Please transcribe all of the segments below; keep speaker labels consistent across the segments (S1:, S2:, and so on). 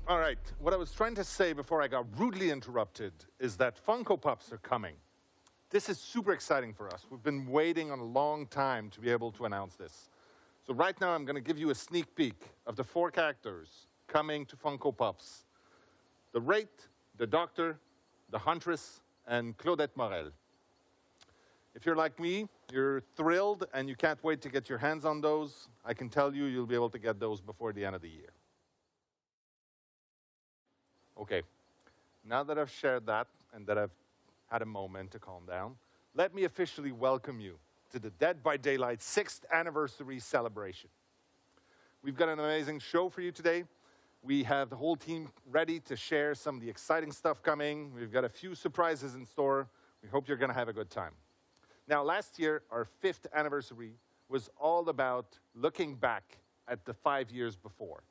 S1: All right, what I was trying to say before I got rudely interrupted is that Funko Pops are coming. This is super exciting for us. We've been waiting on a long time to be able to announce this. So right now I'm going to give you a sneak peek of the 4 characters coming to Funko Pops. The Wraith, the Doctor, the Huntress, and Claudette Morel. If you're like me, you're thrilled and you can't wait to get your hands on those. I can tell you, you'll be able to get those before the end of the year. Okay, now that I've shared that and that I've had a moment to calm down, let me officially welcome you to the Dead by Daylight 6th anniversary celebration. We've got an amazing show for you today. We have the whole team ready to share some of the exciting stuff coming. We've got a few surprises in store. We hope you're going to have a good time. Now, last year, our 5th anniversary was all about looking back at the 5 years before.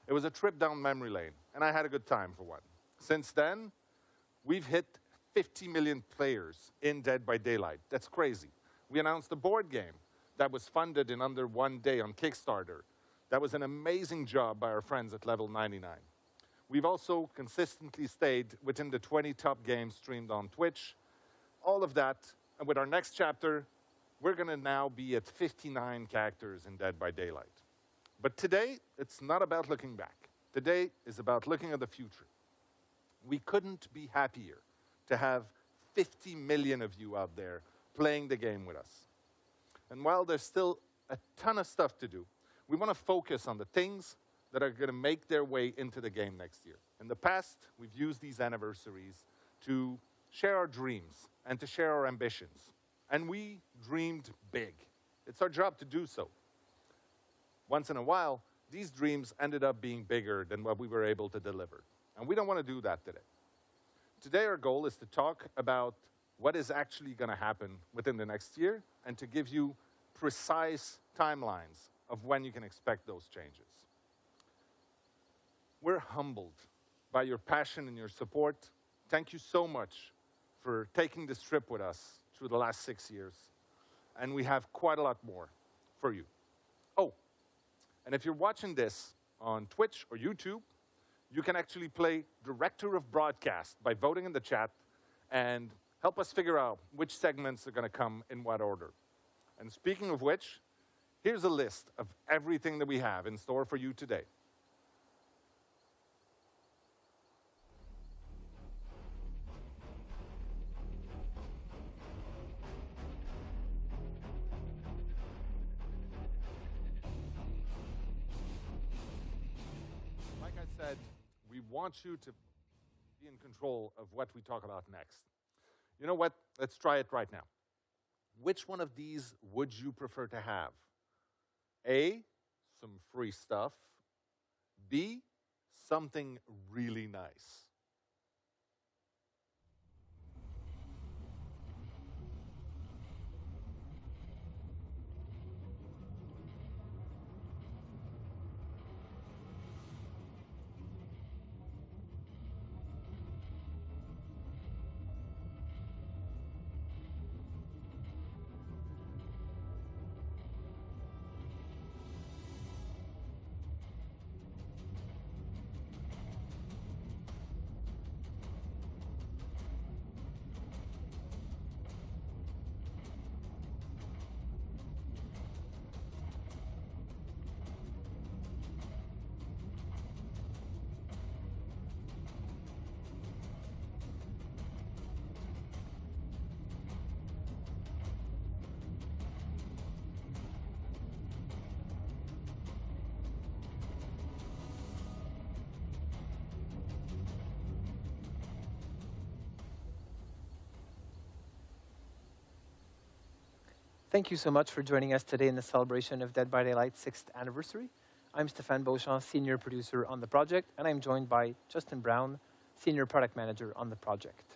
S1: It was a trip down memory lane, and I had a good time for one. Since then, we've hit 50 million players in Dead by Daylight. That's crazy. We announced a board game that was funded in under 1 day on Kickstarter. That was an amazing job by our friends at Level 99. We've also consistently stayed within the 20 top games streamed on Twitch. All of that, and with our next chapter, we're going to now be at 59 characters in Dead by Daylight. But today, it's not about looking back. Today is about looking at the future. We couldn't be happier to have 50 million of you out there playing the game with us. And while there's still a ton of stuff to do, we want to focus on the things that are going to make their way into the game next year. In the past, we've used these anniversaries to share our dreams and to share our ambitions. And we dreamed big. It's our job to do so. Once in a while, these dreams ended up being bigger than what we were able to deliver. And we don't want to do that today. Today, our goal is to talk about what is actually going to happen within the next year and to give you precise timelines of when you can expect those changes. We're humbled by your passion and your support. Thank you so much for taking this trip with us through the last 6 years. And we have quite a lot more for you. Oh, and if you're watching this on Twitch or YouTube, you can actually play Director of Broadcast by voting in the chat and help us figure out which segments are going to come in what order. And speaking of which, here's a list of everything that we have in store for you today. Like I said, we want you to be in control of what we talk about next. You know what? Let's try it right now. Which one of these would you prefer to have? A, some free stuff. B, something really nice.
S2: Thank you so much for joining us today in the celebration of Dead by Daylight's 6th anniversary. I'm Stéphane Beauchamp, Senior Producer on the project, and I'm joined by Justin Brown, Senior Product Manager on the project.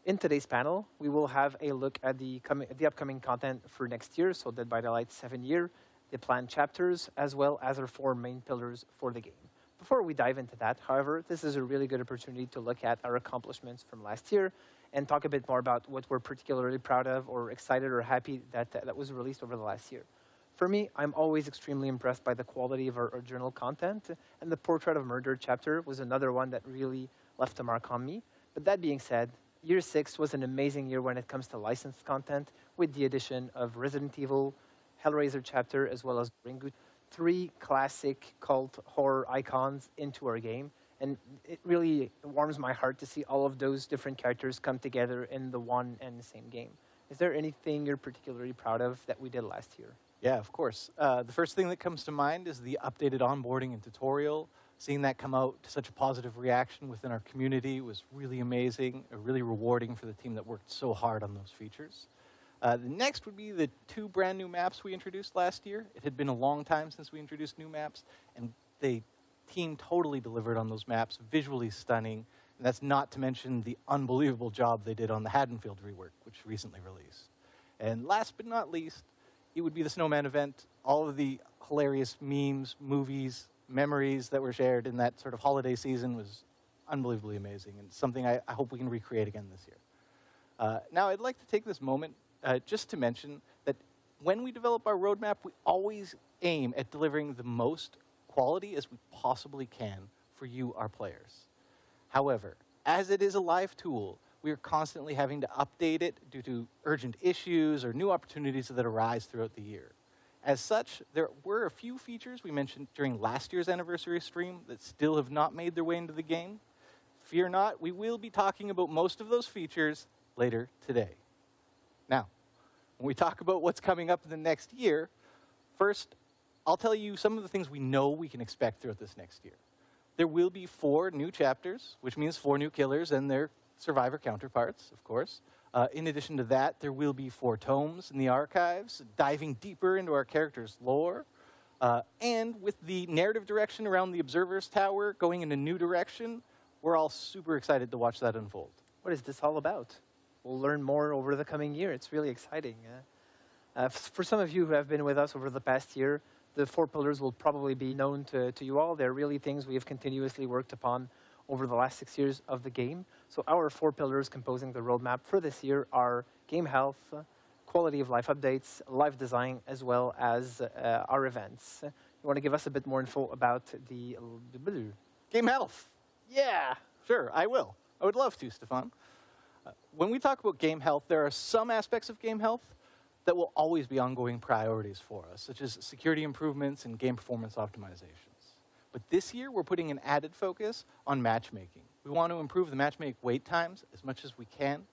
S2: In today's panel, we will have a look at the upcoming content for next year, so Dead by Daylight's 7th year, the planned chapters, as well as our 4 main pillars for the game. Before we dive into that, however, this is a really good opportunity to look at our accomplishments from last year and talk a bit more about what we're particularly proud of or excited or happy that was released over the last year. For me, I'm always extremely impressed by the quality of our original content, and the Portrait of Murder chapter was another one that really left a mark on me. But that being said, Year 6 was an amazing year when it comes to licensed content, with the addition of Resident Evil, Hellraiser chapter, as well as Ringu, 3 classic cult horror icons into our game. And it really warms my heart to see all of those different characters come together in the one and the same game. Is there anything you're particularly proud of that we did last year?
S3: Yeah, of course. The first thing that comes to mind is the updated onboarding and tutorial. Seeing that come out to such a positive reaction within our community was really amazing, really rewarding for the team that worked so hard on those features. The next would be the 2 brand new maps we introduced last year. It had been a long time since we introduced new maps, and the team totally delivered on those maps, visually stunning. And that's not to mention the unbelievable job they did on the Haddonfield rework, which recently released. And last but not least, it would be the Snowman event. All of the hilarious memes, movies, memories that were shared in that sort of holiday season was unbelievably amazing, and something I hope we can recreate again this year. Now, I'd like to take this moment just to mention that when we develop our roadmap, we always aim at delivering the most quality as we possibly can for you, our players. However, as it is a live tool, we are constantly having to update it due to urgent issues or new opportunities that arise throughout the year. As such, there were a few features we mentioned during last year's anniversary stream that still have not made their way into the game. Fear not, we will be talking about most of those features later today. Now, when we talk about what's coming up in the next year, first, I'll tell you some of the things we know we can expect throughout this next year. There will be 4 new chapters, which means 4 new killers and their survivor counterparts, of course. In addition to that, there will be 4 tomes in the archives, diving deeper into our characters' lore. And with the narrative direction around the Observer's Tower going in a new direction, we're all super excited to watch that unfold.
S2: What is this all about? We'll learn more over the coming year. It's really exciting. For some of you who have been with us over the past year, the 4 pillars will probably be known to you all. They're really things we have continuously worked upon over the last 6 years of the game. So our 4 pillars composing the roadmap for this year are game health, quality of life updates, live design, as well as our events. You want to give us a bit more info about the
S3: Game health. Yeah, sure, I will. I would love to, Stefan. When we talk about game health, there are some aspects of game health that will always be ongoing priorities for us, such as security improvements and game performance optimizations. But this year, we're putting an added focus on matchmaking. We want to improve the matchmake wait times as much as we can,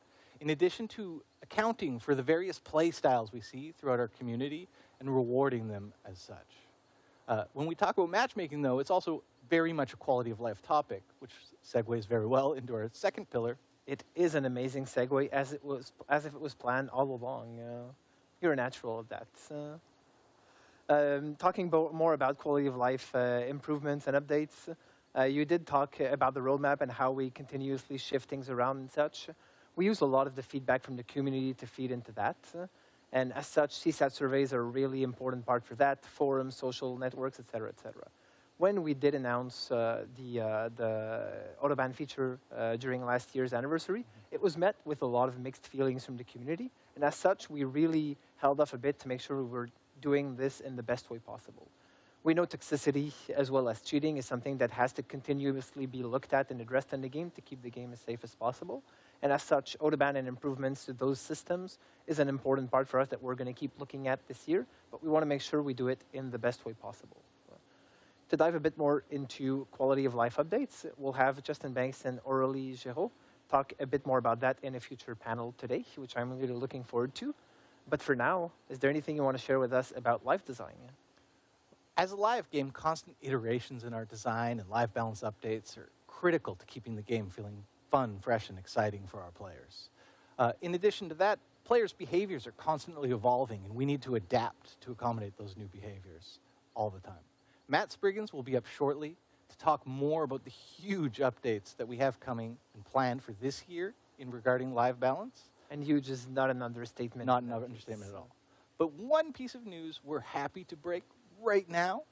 S3: in addition to accounting for the various play styles we see throughout our community and rewarding them as such. When we talk about matchmaking, though, it's also very much a quality of life topic, which segues very well into our second pillar.
S2: It is an amazing segue, as if it was planned all along. You're a natural at that. Talking more about quality of life improvements and updates, you did talk about the roadmap and how we continuously shift things around and such. We use a lot of the feedback from the community to feed into that. And as such, CSAT surveys are a really important part for that, forums, social networks, et cetera, et cetera. When we did announce the Autobahn feature during last year's anniversary, it was met with a lot of mixed feelings from the community. And as such, we really held off a bit to make sure we were doing this in the best way possible. We know toxicity as well as cheating is something that has to continuously be looked at and addressed in the game to keep the game as safe as possible. And as such, Autobahn and improvements to those systems is an important part for us that we're going to keep looking at this year, but we want to make sure we do it in the best way possible. To dive a bit more into quality of life updates, we'll have Justin Banks and Aurélie Géraud talk a bit more about that in a future panel today, which I'm really looking forward to. But for now, is there anything you want to share with us about life design?
S3: As a live game, constant iterations in our design and live balance updates are critical to keeping the game feeling fun, fresh, and exciting for our players. In addition to that, players' behaviors are constantly evolving, and we need to adapt to accommodate those new behaviors all the time. Matt Spriggins will be up shortly to talk more about the huge updates that we have coming and planned for this year in regarding live balance.
S2: And huge is not an understatement.
S3: Not an understatement at all. But one piece of news we're happy to break right now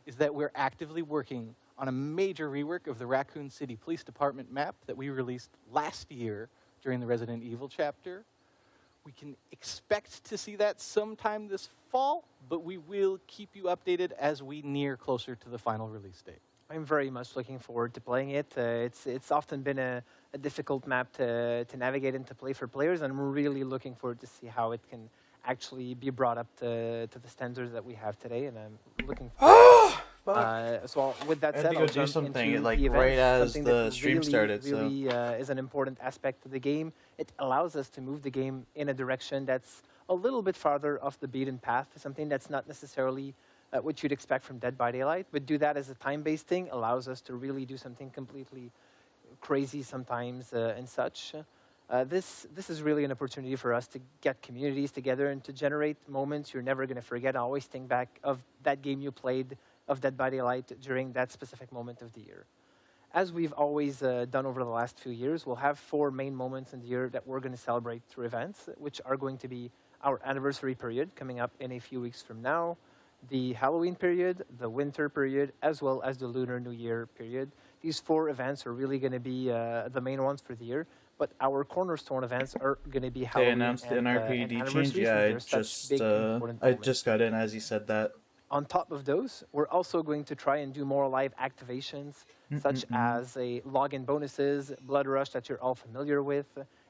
S3: is that we're actively working on a major rework of the Raccoon City Police Department map that we released last year during the Resident Evil chapter. We can expect to see that sometime this fall, but we will keep you updated as we near closer to the final release date.
S2: I'm very much looking forward to playing it. It's often been a difficult map to navigate and to play for players, and I'm really looking forward to see how it can actually be brought up to the standards that we have today, and I'm looking forward. So with that
S4: I had
S2: said,
S4: to go
S2: I'll
S4: do
S2: jump
S4: something,
S2: into
S4: like,
S2: the
S4: right
S2: events,
S4: as
S2: something
S4: the
S2: that
S4: stream
S2: really,
S4: started, so-
S2: really is an important aspect of the game. It allows us to move the game in a direction that's a little bit farther off the beaten path, something that's not necessarily what you'd expect from Dead by Daylight, but do that as a time-based thing allows us to really do something completely crazy sometimes and such. This is really an opportunity for us to get communities together and to generate moments you're never going to forget. Always think back of that game you played of Dead by Daylight during that specific moment of the year. As we've always done over the last few years, we'll have 4 main moments in the year that we're going to celebrate through events, which are going to be our anniversary period coming up in a few weeks from now, the Halloween period, the winter period, as well as the Lunar New Year period. These 4 events are really going to be the main ones for the year, but our cornerstone events are going to be
S4: They
S2: Halloween
S4: announced the
S2: and
S4: NRPD change.
S2: anniversaries,
S4: Yeah,
S2: since they're such big, important
S4: I
S2: moments.
S4: just got in as you said that.
S2: On top of those, we're also going to try and do more live activations, such as login bonuses, Blood Rush that you're all familiar with,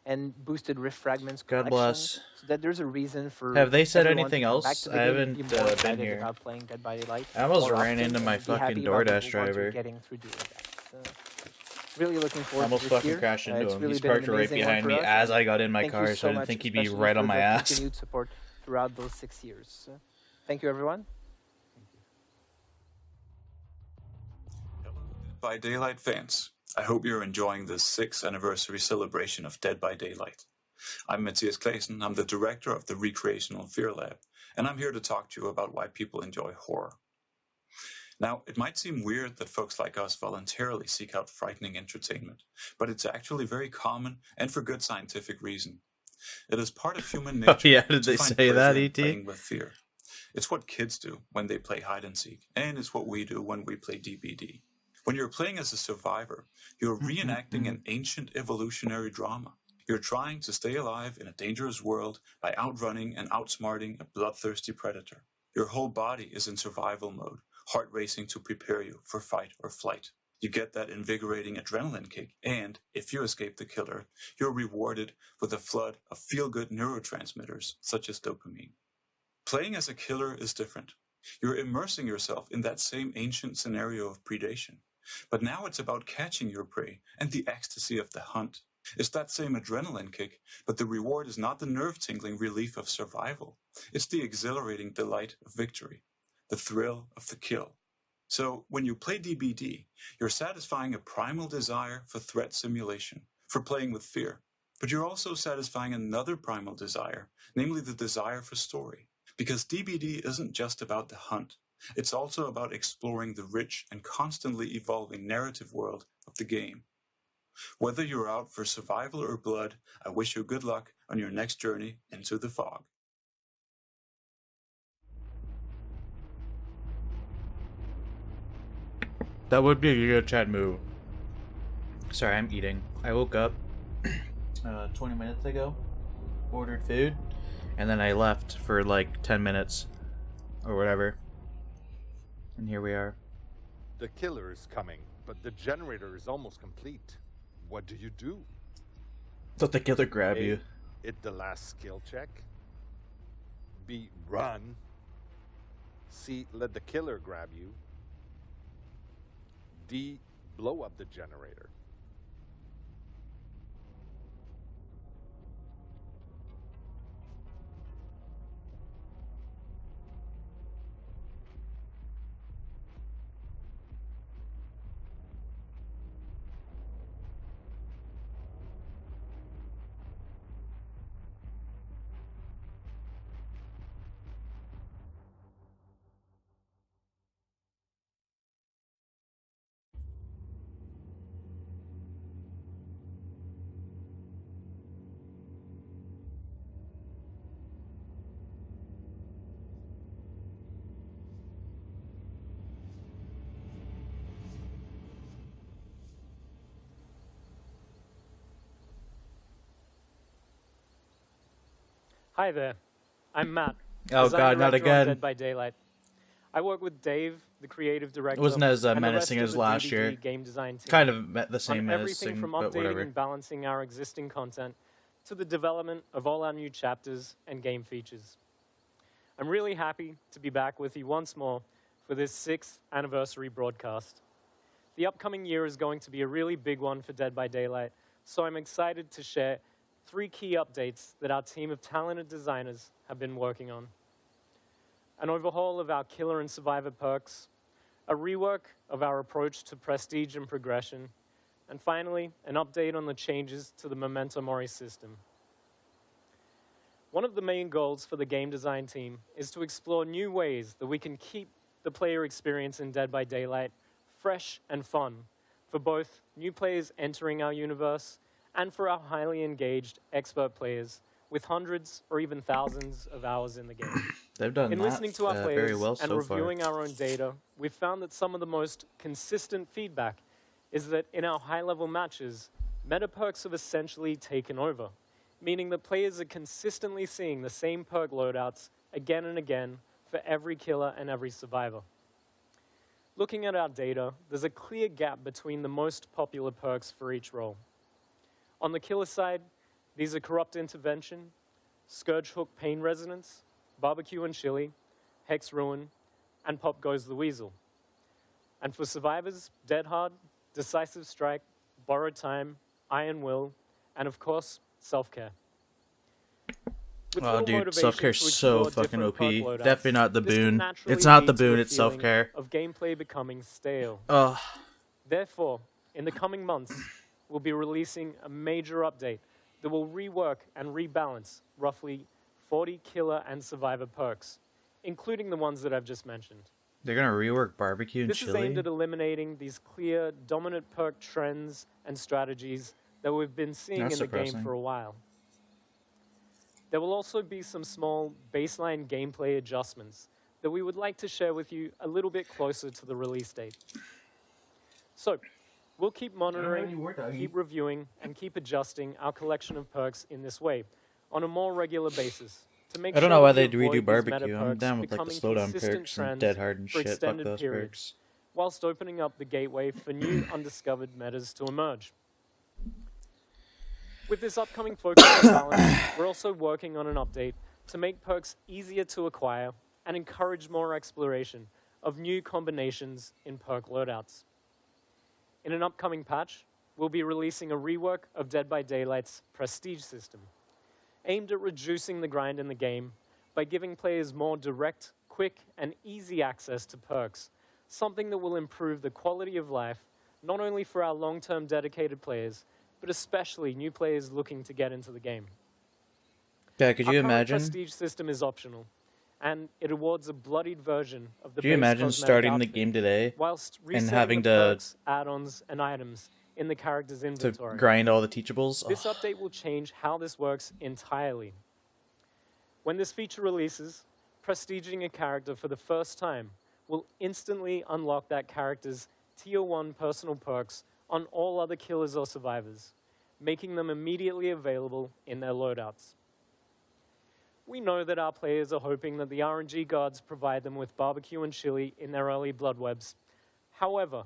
S2: and boosted Rift Fragments
S4: God
S2: collection,
S4: bless.
S2: so that there's a reason for
S4: Have they said
S2: everyone to
S4: anything
S2: come back
S4: else?
S2: to the
S4: I
S2: game,
S4: haven't,
S2: be more
S4: been
S2: excited
S4: here.
S2: about playing Dead by Daylight
S4: I almost
S2: more
S4: ran
S2: often,
S4: into my
S2: and be happy
S4: fucking
S2: about the
S4: DoorDash
S2: rewards you're
S4: driver.
S2: getting through doing that. Really looking
S4: I
S2: forward
S4: almost
S2: to this
S4: fucking
S2: year.
S4: crashed into
S2: It's
S4: him.
S2: really
S4: He's
S2: been an
S4: parked right
S2: amazing one
S4: behind
S2: for
S4: me
S2: us,
S4: as
S2: and
S4: I got in my
S2: thank you
S4: car,
S2: so
S4: so I didn't
S2: much,
S4: think he'd be
S2: especially
S4: right on
S2: for
S4: my
S2: the
S4: ass.
S2: continued support throughout those 6 years. Thank you, everyone.
S5: By Daylight fans, I hope you're enjoying the 6th anniversary celebration of Dead by Daylight. I'm Matthias Claesen, I'm the director of the Recreational Fear Lab, and I'm here to talk to you about why people enjoy horror. Now, it might seem weird that folks like us voluntarily seek out frightening entertainment, but it's actually very common and for good scientific reason. It is part of human nature
S4: Oh yeah, did
S5: to
S4: they
S5: find
S4: say that,
S5: pleasure in
S4: ET?
S5: playing with fear. It's what kids do when they play hide and seek, and it's what we do when we play DBD. When you're playing as a survivor, you're reenacting an ancient evolutionary drama. You're trying to stay alive in a dangerous world by outrunning and outsmarting a bloodthirsty predator. Your whole body is in survival mode, heart racing to prepare you for fight or flight. You get that invigorating adrenaline kick, and if you escape the killer, you're rewarded with a flood of feel-good neurotransmitters such as dopamine. Playing as a killer is different. You're immersing yourself in that same ancient scenario of predation. But now it's about catching your prey and the ecstasy of the hunt. It's that same adrenaline kick, but the reward is not the nerve-tingling relief of survival. It's the exhilarating delight of victory, the thrill of the kill. So when you play DBD, you're satisfying a primal desire for threat simulation, for playing with fear. But you're also satisfying another primal desire, namely the desire for story. Because DBD isn't just about the hunt. It's also about exploring the rich and constantly evolving narrative world of the game. Whether you're out for survival or blood, I wish you good luck on your next journey into the fog.
S4: That would be a good chat move. Sorry, I'm eating. I woke up 20 minutes ago, ordered food, and then I left for like 10 minutes or whatever. And here we are.
S1: The killer is coming, but the generator is almost complete. What do you do?
S4: Let the killer grab
S1: A,
S4: you.
S1: hit the last skill check. B, run. C, let the killer grab you. D, blow up the generator.
S6: Hi there, I'm Matt.
S4: Oh
S6: design
S4: god, not
S6: director on
S4: again.
S6: Dead by Daylight. I work with Dave, the creative director.
S4: It wasn't as
S6: and the
S4: menacing
S6: rest
S4: as
S6: of the
S4: last
S6: DBD
S4: year.
S6: game design team
S4: Kind of the same
S6: on everything
S4: menacing,
S6: from
S4: but
S6: updating
S4: whatever.
S6: and balancing our existing content to the development of all our new chapters and game features. I'm really happy to be back with you once more for this 6th anniversary broadcast. The upcoming year is going to be a really big one for Dead by Daylight, so I'm excited to share 3 key updates that our team of talented designers have been working on. An overhaul of our killer and survivor perks, a rework of our approach to prestige and progression, and finally, an update on the changes to the Memento Mori system. One of the main goals for the game design team is to explore new ways that we can keep the player experience in Dead by Daylight fresh and fun for both new players entering our universe and for our highly engaged expert players with hundreds or even thousands of hours in the game.
S4: They've done
S6: In
S4: that
S6: listening to our
S4: very
S6: players
S4: well
S6: and
S4: so far.
S6: reviewing our own data, we've found that some of the most consistent feedback is that in our high-level matches, meta perks have essentially taken over, meaning that players are consistently seeing the same perk loadouts again and again for every killer and every survivor. Looking at our data, there's a clear gap between the most popular perks for each role. On the killer side, these are Corrupt Intervention, Scourge Hook Pain Resonance, Barbecue and Chili, Hex Ruin, and Pop Goes the Weasel. And for survivors, Dead Hard, Decisive Strike, Borrowed Time, Iron Will, and of course, Self-Care. With
S4: Oh,
S6: little
S4: dude,
S6: motivation
S4: self-care's
S6: to
S4: so
S6: explore
S4: fucking
S6: different
S4: OP.
S6: perk loadouts,
S4: Definitely not the
S6: this can
S4: boon.
S6: naturally
S4: It's not the
S6: lead to a
S4: boon, it's
S6: feeling
S4: self-care.
S6: of gameplay becoming stale.
S4: Ugh.
S6: Therefore, in the coming months, we'll be releasing a major update that will rework and rebalance roughly 40 killer and survivor perks, including the ones that I've just mentioned.
S4: They're gonna rework barbecue and
S6: This is aimed
S4: chili?
S6: at eliminating these clear, dominant perk trends and strategies that we've been seeing
S4: That's
S6: in the game
S4: depressing.
S6: for a while. There will also be some small baseline gameplay adjustments that we would like to share with you a little bit closer to the release date. So, we'll keep monitoring, keep reviewing, and keep adjusting our collection of perks in this way on a more regular basis to make
S4: I don't
S6: sure
S4: know why
S6: that
S4: they
S6: we
S4: redo
S6: avoid these meta
S4: barbecue. I'm
S6: perks
S4: down with like the
S6: becoming
S4: slowdown
S6: consistent
S4: perks and
S6: trends
S4: dead hard and
S6: for
S4: shit. Fuck
S6: extended
S4: those
S6: periods,
S4: perks.
S6: whilst opening up the gateway for new undiscovered metas to emerge. With this upcoming focus on balance, we're also working on an update to make perks easier to acquire and encourage more exploration of new combinations in perk loadouts. In an upcoming patch, we'll be releasing a rework of Dead by Daylight's prestige system, aimed at reducing the grind in the game by giving players more direct, quick, and easy access to perks, something that will improve the quality of life not only for our long-term dedicated players, but especially new players looking to get into the game.
S4: Yeah, could
S6: Our
S4: you
S6: current
S4: imagine?
S6: prestige system is optional, and it awards a bloodied version of the
S4: Could you
S6: base
S4: imagine
S6: cosmetic
S4: starting the
S6: outfit,
S4: game today
S6: whilst
S4: and
S6: resetting
S4: having
S6: the
S4: to
S6: perks, add-ons, and items in the character's
S4: to
S6: inventory?
S4: grind all the teachables?
S6: This
S4: Ugh.
S6: update will change how this works entirely. When this feature releases, prestiging a character for the first time will instantly unlock that character's Tier 1 personal perks on all other killers or survivors, making them immediately available in their loadouts. We know that our players are hoping that the RNG gods provide them with barbecue and chili in their early blood webs. However,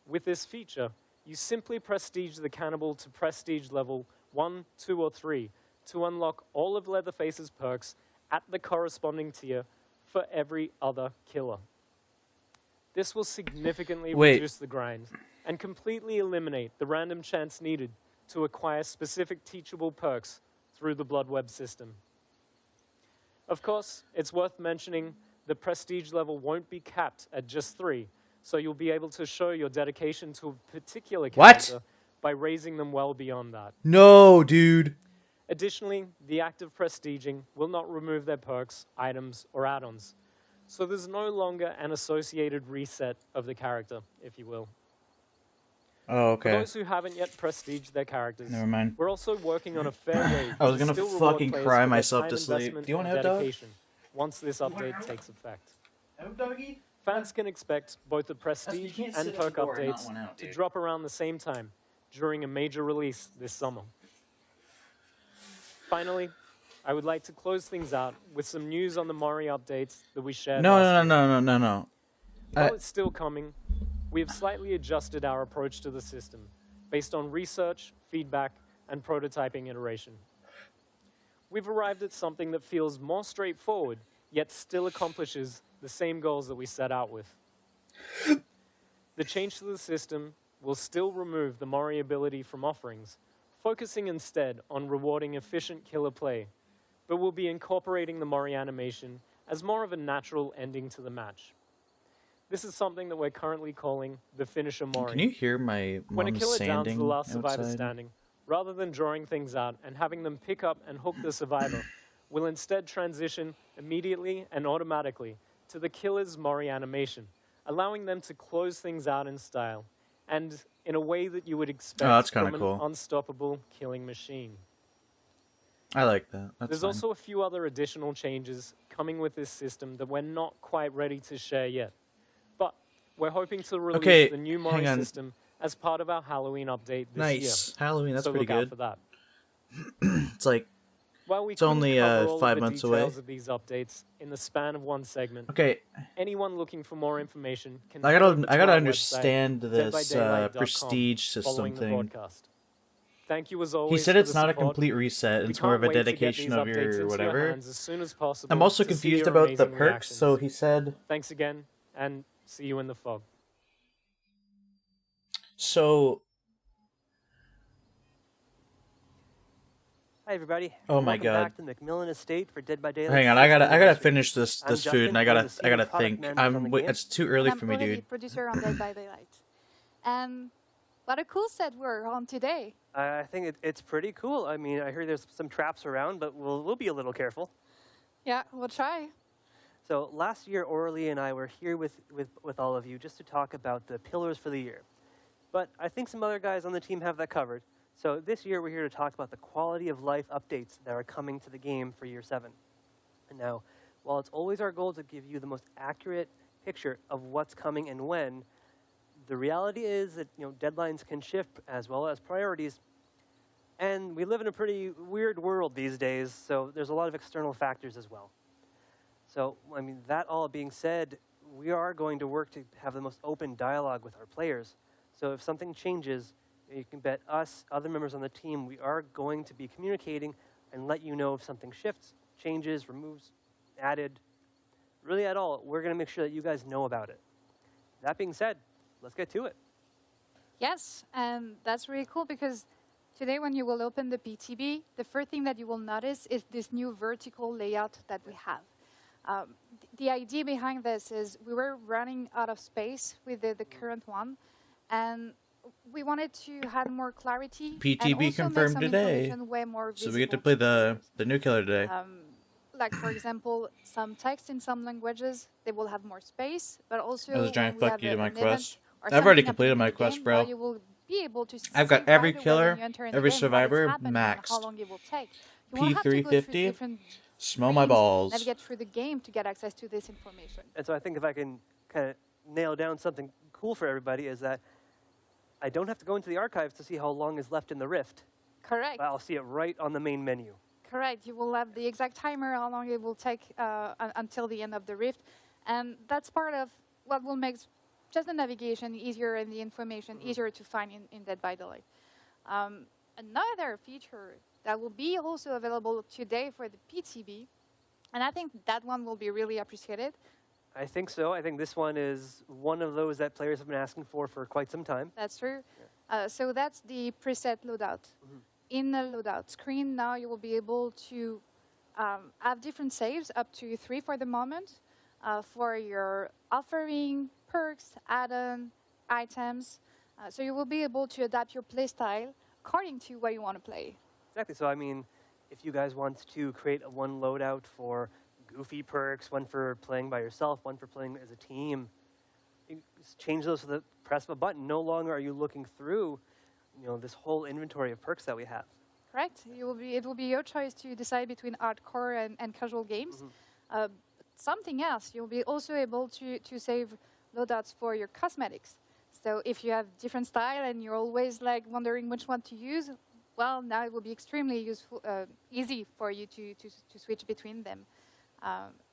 S6: with this feature, you simply prestige the cannibal to prestige level 1, 2, or 3 to unlock all of Leatherface's perks at the corresponding tier for every other killer. This will significantly reduce the grind and completely eliminate the random chance needed to acquire specific teachable perks through the blood web system. Of course, it's worth mentioning the prestige level won't be capped at just 3, so you'll be able to show your dedication to a particular character by raising them well beyond that.
S4: No, dude.
S6: Additionally, the act of prestiging will not remove their perks, items, or add-ons, so there's no longer an associated reset of the character, if you will.
S4: Oh,
S6: For
S4: okay.
S6: those who haven't yet prestiged their characters,
S4: Never mind.
S6: we're also working on a fair way
S4: I was
S6: to
S4: gonna
S6: still reward
S4: fucking
S6: players
S4: cry
S6: for their
S4: myself
S6: time
S4: to sleep.
S6: investment
S4: Do you want
S6: and
S4: a hot dog?
S6: dedication once this update takes effect.
S4: Doggy?
S6: Fans can expect both the
S4: You
S6: prestige
S4: can't
S6: and
S4: sit at
S6: perk
S4: the door and knock
S6: updates
S4: one out,
S6: to
S4: dude.
S6: drop around the same time during a major release this summer. Finally, I would like to close things out with some news on the Mori updates that we shared
S4: No,
S6: last
S4: no,
S6: year.
S4: no, no, no, no.
S6: While it's still coming, we have slightly adjusted our approach to the system based on research, feedback, and prototyping iteration. We've arrived at something that feels more straightforward, yet still accomplishes the same goals that we set out with. The change to the system will still remove the Mori ability from offerings, focusing instead on rewarding efficient killer play, but will be incorporating the Mori animation as more of a natural ending to the match. This is something that we're currently calling the finisher Mori.
S4: Can you hear my
S6: When a
S4: mom
S6: killer downs
S4: sanding
S6: the last survivor
S4: outside?
S6: standing, rather than drawing things out and having them pick up and hook the survivor, will instead transition immediately and automatically to the killer's Mori animation, allowing them to close things out in style and in a way that you would expect
S4: that's
S6: from
S4: kinda
S6: an
S4: cool.
S6: unstoppable killing machine.
S4: I like that. That's
S6: There's
S4: fine.
S6: also a few other additional changes coming with this system that we're not quite ready to share yet. But we're hoping to release
S4: Okay,
S6: the new
S4: hang
S6: Mori
S4: on.
S6: system as part of our Halloween update this
S4: Nice.
S6: year.
S4: Halloween, that's
S6: so
S4: pretty
S6: look out
S4: good.
S6: for that.
S4: It's like,
S6: While we
S4: It's
S6: couldn't
S4: only,
S6: cover all
S4: 5
S6: of the
S4: months away.
S6: details of these updates in the span of one segment,
S4: okay,
S6: anyone looking for more information can
S4: I
S6: head over
S4: gotta,
S6: to
S4: I gotta
S6: our
S4: understand
S6: website,
S4: this
S6: deadbydaylight.com,
S4: prestige system
S6: following the
S4: thing.
S6: broadcast. Thank you as always.
S4: He said
S6: for
S4: it's
S6: the
S4: not a
S6: support.
S4: complete reset.
S6: We
S4: It's more of a
S6: can't wait to get
S4: dedication
S6: these
S4: of
S6: updates
S4: your
S6: into
S4: whatever.
S6: hands as soon as possible
S4: I'm also
S6: to see
S4: confused
S6: your
S4: about the
S6: amazing
S4: perks.
S6: reactions.
S4: So he said,
S6: Thanks again, and see you in the fog.
S4: so.
S7: Hi everybody.
S4: Oh my
S7: Welcome
S4: God.
S7: back to McMillan Estate for Dead by Daylight.
S4: Hang on, I gotta
S7: 6th anniversary.
S4: finish this
S7: I'm
S4: food,
S7: Justin,
S4: and I
S7: I'm
S4: gotta
S7: the senior product
S4: think.
S7: manager on the game.
S4: It's too early
S8: And
S4: for me,
S8: I'm Aurélie,
S4: dude.
S8: producer on Dead by Daylight. And what a cool set we're on today.
S7: I think it's pretty cool. I mean, I hear there's some traps around, but we'll be a little careful.
S8: Yeah, we'll try.
S7: So last year, Aurélie and I were here with all of you just to talk about the pillars for the year. But I think some other guys on the team have that covered. So this year, we're here to talk about the quality of life updates that are coming to the game for year 7. And now, while it's always our goal to give you the most accurate picture of what's coming and when, the reality is that deadlines can shift as well as priorities. And we live in a pretty weird world these days, so there's a lot of external factors as well. So, I mean, that all being said, we are going to work to have the most open dialogue with our players. So if something changes, you can bet us, other members on the team, we are going to be communicating and let you know if something shifts, changes, removes, added, really at all. We're going to make sure that you guys know about it. That being said, let's get to it.
S8: Yes, and that's really cool because today when you will open the PTB, the first thing that you will notice is this new vertical layout that we have. The idea behind this is we were running out of space with the current one, and we wanted to have more clarity. and
S4: PTB
S8: also make
S4: confirmed
S8: some
S4: today.
S8: information way more
S4: So we get to
S8: visible
S4: play
S8: players.
S4: the new killer today.
S8: Like, for example, some text in some languages, they will have more space, but also
S4: That was a giant
S8: when we
S4: fuck
S8: have
S4: you to my
S8: an event
S4: quest.
S8: or
S4: I've already
S8: something
S4: completed
S8: happening
S4: my
S8: in the
S4: quest,
S8: game,
S4: bro.
S8: well, you will be able to
S4: I've
S8: see
S4: got every
S8: right away
S4: killer,
S8: when you enter in the
S4: every
S8: game what is
S4: survivor
S8: happening and
S4: maxed.
S8: how long it will take. You won't have to go through
S4: P350,
S8: different
S4: smell my
S8: screens,
S4: balls.
S8: navigate through the game to get access to this information.
S7: And so I think if I can kind of nail down something cool for everybody is that I don't have to go into the archives to see how long is left in the Rift.
S8: Correct.
S7: I'll see it right on the main menu.
S8: Correct. You will have the exact timer, how long it will take until the end of the Rift. And that's part of what will make just the navigation easier and the information easier to find in Dead by Daylight. Another feature that will be also available today for the PTB, and I think that one will be really appreciated.
S7: I think so. I think this one is one of those that players have been asking for quite some time.
S8: That's true. So that's the preset loadout. In the loadout screen now, you will be able to have different saves, up to 3 for the moment, for your offering, perks, add-on, items. So you will be able to adapt your playstyle according to what you want to play.
S7: Exactly. So, I mean, if you guys want to create one loadout for goofy perks, one for playing by yourself, one for playing as a team, you just change those with the press of a button. No longer are you looking through, this whole inventory of perks that we have.
S8: Correct. It will be your choice to decide between hardcore and casual games. Something else, you'll be also able to save loadouts for your cosmetics. So if you have different style and you're always like wondering which one to use, well, now it will be extremely useful, easy for you to switch between them.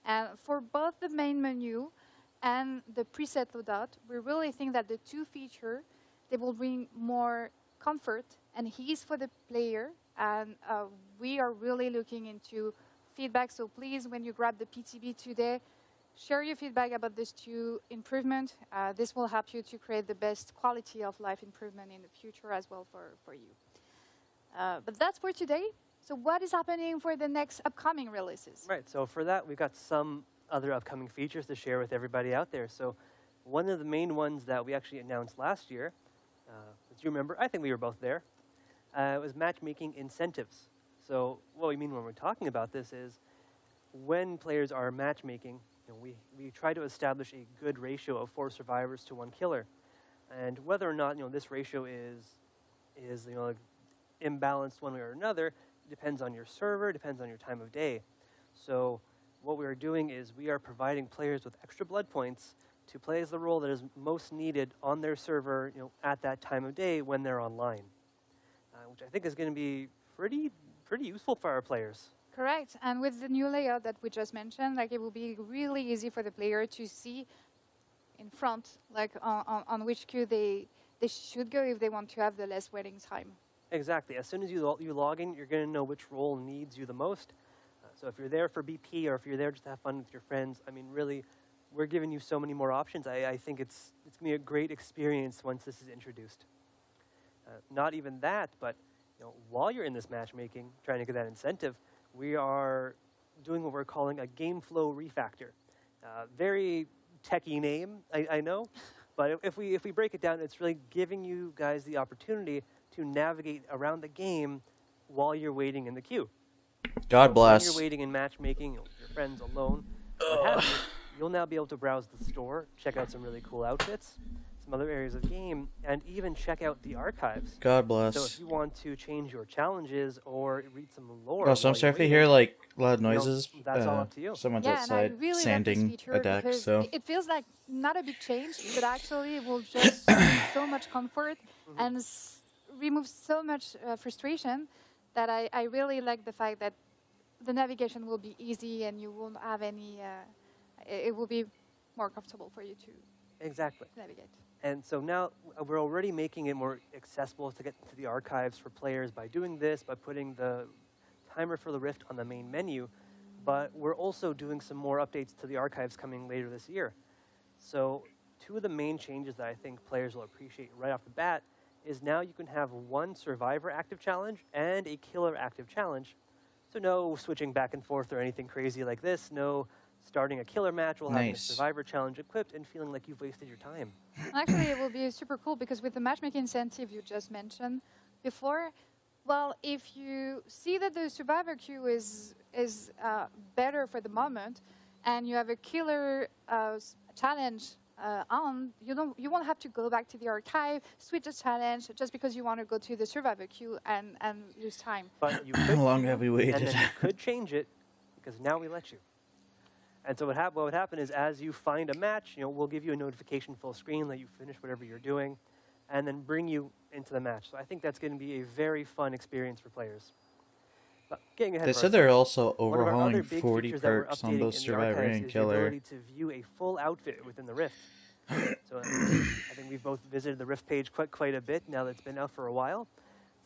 S8: And for both the main menu and the preset loadout, we really think that the two features, they will bring more comfort and ease for the player. And we are really looking into feedback. So please, when you grab the PTB today, share your feedback about these two improvements. This will help you to create the best quality of life improvement in the future as well for you. But that's for today. So what is happening for the next upcoming releases?
S7: Right, so for that, we've got some other upcoming features to share with everybody out there. So one of the main ones that we actually announced last year, as you remember, I think we were both there, was matchmaking incentives. So what we mean when we're talking about this is when players are matchmaking, we try to establish a good ratio of 4 survivors to 1 killer. And whether or not this ratio is imbalanced one way or another depends on your server, depends on your time of day. So what we are doing is we are providing players with extra blood points to play as the role that is most needed on their server at that time of day when they're online, which I think is going to be pretty useful for our players.
S8: Correct. And with the new layout that we just mentioned, it will be really easy for the player to see in front, on which queue they should go if they want to have the less waiting time.
S7: Exactly. As soon as you log in, you're going to know which role needs you the most. So if you're there for BP or if you're there just to have fun with your friends, I mean, really, we're giving you so many more options. I think it's going to be a great experience once this is introduced. Not even that, but while you're in this matchmaking, trying to get that incentive, we are doing what we're calling a game flow refactor. Very techie name, I know, but if we break it down, it's really giving you guys the opportunity to navigate around the game while you're waiting in the queue.
S4: God bless.
S7: When you're waiting in matchmaking, with your friends alone, what have you, you'll now be able to browse the store, check out some really cool outfits, some other areas of game, and even check out the archives.
S4: God bless.
S7: So if you want to change your challenges or read some lore,
S4: Oh, so I'm starting to hear loud noises.
S7: that's all up to you.
S4: Someone's
S8: Yeah,
S4: outside
S8: and I really
S4: sanding
S8: like this feature
S4: a deck.
S8: because
S4: So
S8: it feels like not a big change, but actually it will just so much comfort and remove so much frustration that I really like the fact that the navigation will be easy and you won't have any, it will be more comfortable for you to
S7: Exactly.
S8: navigate.
S7: And so now we're already making it more accessible to get to the archives for players by doing this, by putting the timer for the Rift on the main menu. But we're also doing some more updates to the archives coming later this year. So 2 of the main changes that I think players will appreciate right off the bat is now you can have 1 survivor active challenge and a killer active challenge. So no switching back and forth or anything crazy like this. No starting a killer match while having a survivor challenge equipped and feeling like you've wasted your time.
S8: Actually, it will be super cool because with the matchmaking incentive you just mentioned before, well, if you see that the survivor queue is better for the moment, and you have a killer challenge you won't have to go back to the archive, switch the challenge just because you want to go to the survivor queue and lose time.
S7: But you
S4: how long have we waited?
S7: And then you could change it because now we let you. And so what would happen is as you find a match, we'll give you a notification full screen that you finished whatever you're doing, and then bring you into the match. So I think that's going to be a very fun experience for players. But getting ahead
S4: They
S7: of
S4: said they're
S7: ourselves,
S4: also
S7: one of our other
S4: overhauling
S7: big
S4: 40
S7: features that we're
S4: perks on
S7: updating
S4: both
S7: in the
S4: Survivor
S7: archives
S4: and
S7: is the
S4: Killer.
S7: ability to view a full outfit within the Rift. So I think we've both visited the Rift page quite a bit now that it's been out for a while.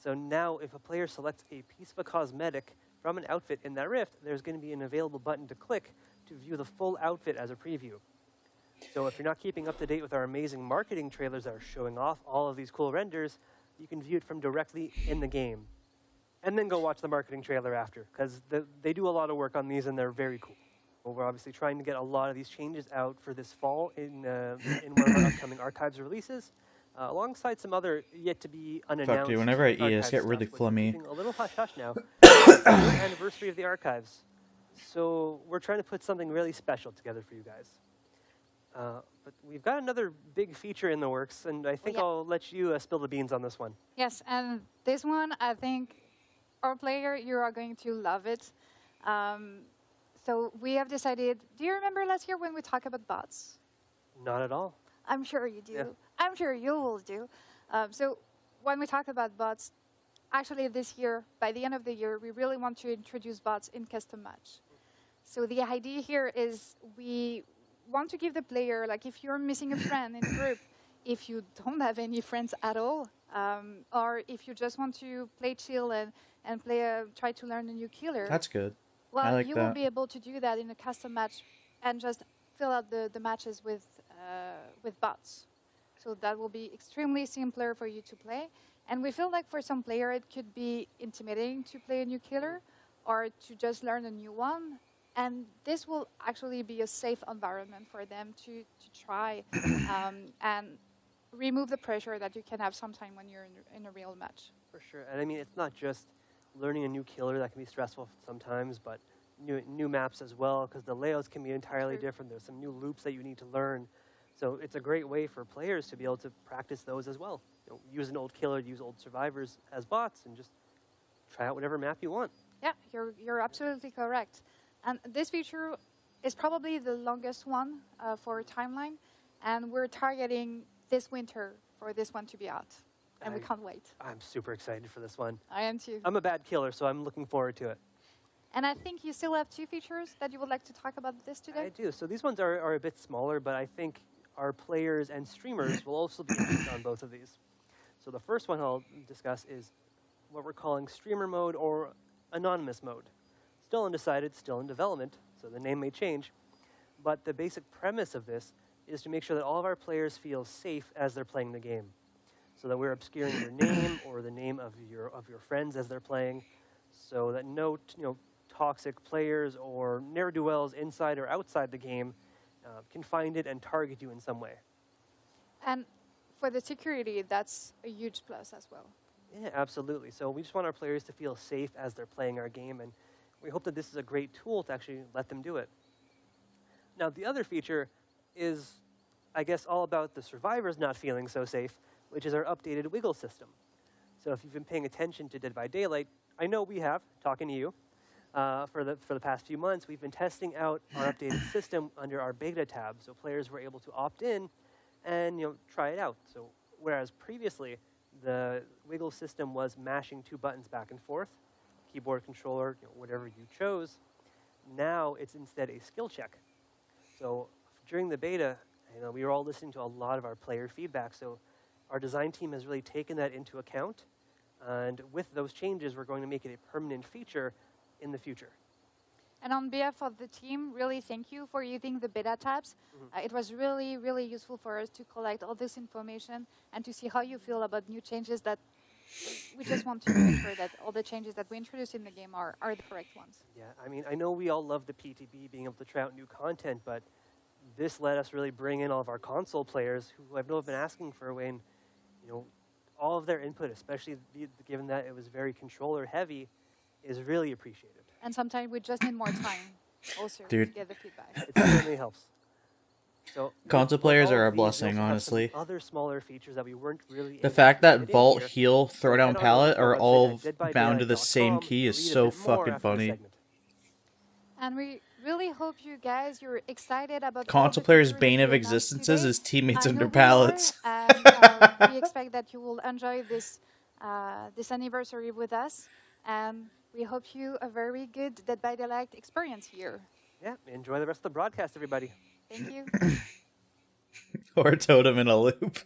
S7: So now if a player selects a piece of a cosmetic from an outfit in that Rift, there's going to be an available button to click to view the full outfit as a preview. So if you're not keeping up to date with our amazing marketing trailers that are showing off all of these cool renders, you can view it from directly in the game. And then go watch the marketing trailer after, because they do a lot of work on these and they're very cool. Well, we're obviously trying to get a lot of these changes out for this fall in one of our upcoming archives releases, alongside some other yet-to-be unannounced
S4: Fuck, dude, whenever I eat, I
S7: archive
S4: just get
S7: stuff,
S4: really
S7: which is
S4: flummy.
S7: keeping a little hush-hush now. It's the anniversary of the archives. So we're trying to put something really special together for you guys. But we've got another big feature in the works, and I think I'll let you spill the beans on this one.
S8: Yes, and this one, I think, our player, you are going to love it. So we have decided, do you remember last year when we talked about bots?
S7: Not at all.
S8: I'm sure you do.
S7: Yeah.
S8: I'm sure you will do. So when we talk about bots, actually this year, by the end of the year, we really want to introduce bots in custom match. So the idea here is we want to give the player, like if you're missing a friend in the group, if you don't have any friends at all, or if you just want to play chill and try to learn a new killer.
S4: That's good.
S8: Well,
S4: I like
S8: you
S4: that.
S8: will be able to do that in a custom match and just fill out the matches with bots. So that will be extremely simpler for you to play. And we feel like for some player it could be intimidating to play a new killer or to just learn a new one. And this will actually be a safe environment for them to try and remove the pressure that you can have sometime when you're in a real match.
S7: For sure. And I mean, it's not just learning a new killer that can be stressful sometimes, but new maps as well, because the layouts can be entirely different. There's some new loops that you need to learn. So it's a great way for players to be able to practice those as well. You know, use an old killer, use old survivors as bots, and just try out whatever map you want.
S8: Yeah, you're absolutely correct. And this feature is probably the longest one for timeline, and we're targeting this winter for this one to be out. And we can't wait.
S7: I'm super excited for this one.
S8: I am too.
S7: I'm a bad killer, so I'm looking forward to it.
S8: And I think you still have 2 features that you would like to talk about this today?
S7: I do. So these ones are a bit smaller, but I think our players and streamers will also be interested on both of these. So the first one I'll discuss is what we're calling streamer mode or anonymous mode. Still undecided, still in development, so the name may change. But the basic premise of this is to make sure that all of our players feel safe as they're playing the game, so that we're obscuring your name or the name of your friends as they're playing, so that no toxic players or ne'er-do-wells inside or outside the game can find it and target you in some way.
S8: And for the security, that's a huge plus as well.
S7: Yeah, absolutely. So we just want our players to feel safe as they're playing our game, and we hope that this is a great tool to actually let them do it. Now, the other feature is, I guess, all about the survivors not feeling so safe, which is our updated wiggle system. So if you've been paying attention to Dead by Daylight, I know we have, talking to you, for the past few months, we've been testing out our updated system under our beta tab, so players were able to opt in and try it out. So whereas previously the wiggle system was mashing 2 buttons back and forth, keyboard controller, whatever you chose, now it's instead a skill check. So during the beta, we were all listening to a lot of our player feedback, so our design team has really taken that into account, and with those changes, we're going to make it a permanent feature in the future.
S8: And on behalf of the team, really thank you for using the beta tabs. It was really, really useful for us to collect all this information and to see how you feel about new changes that we just want to make sure that all the changes that we introduce in the game are the correct ones.
S7: Yeah, I mean, I know we all love the PTB, being able to try out new content, but this let us really bring in all of our console players who I've been asking for a way, and all of their input, especially given that it was very controller heavy, is really appreciated.
S8: And sometimes we just need more time also
S4: Dude.
S8: to get the feedback.
S7: It certainly helps. So
S4: Console
S7: with
S4: players
S7: all
S4: are a
S7: of these, we also
S4: blessing,
S7: have some
S4: honestly.
S7: Other smaller features that we weren't really
S4: The fact that
S7: interested in
S4: Vault,
S7: here.
S4: Heal,
S7: So
S4: Throwdown
S7: head on over
S4: Palette
S7: to our
S4: are
S7: website
S4: all
S7: at
S4: bound to the same
S7: deadbydaylight.com
S4: key is
S7: to read a
S4: so
S7: bit more
S4: fucking
S7: after the
S4: funny.
S7: segment.
S8: And we really hope you guys, you're excited about all
S4: Console
S8: the
S4: players'
S8: features
S4: bane
S8: that
S4: of
S8: we announced
S4: existences
S8: today.
S4: is teammates
S8: I
S4: under
S8: know we
S4: pallets.
S8: are, and we expect that you will enjoy this anniversary with us. And we hope you a very good Dead by Daylight experience here.
S7: Yeah, enjoy the rest of the broadcast, everybody.
S8: Thank you.
S4: Or totem in a loop.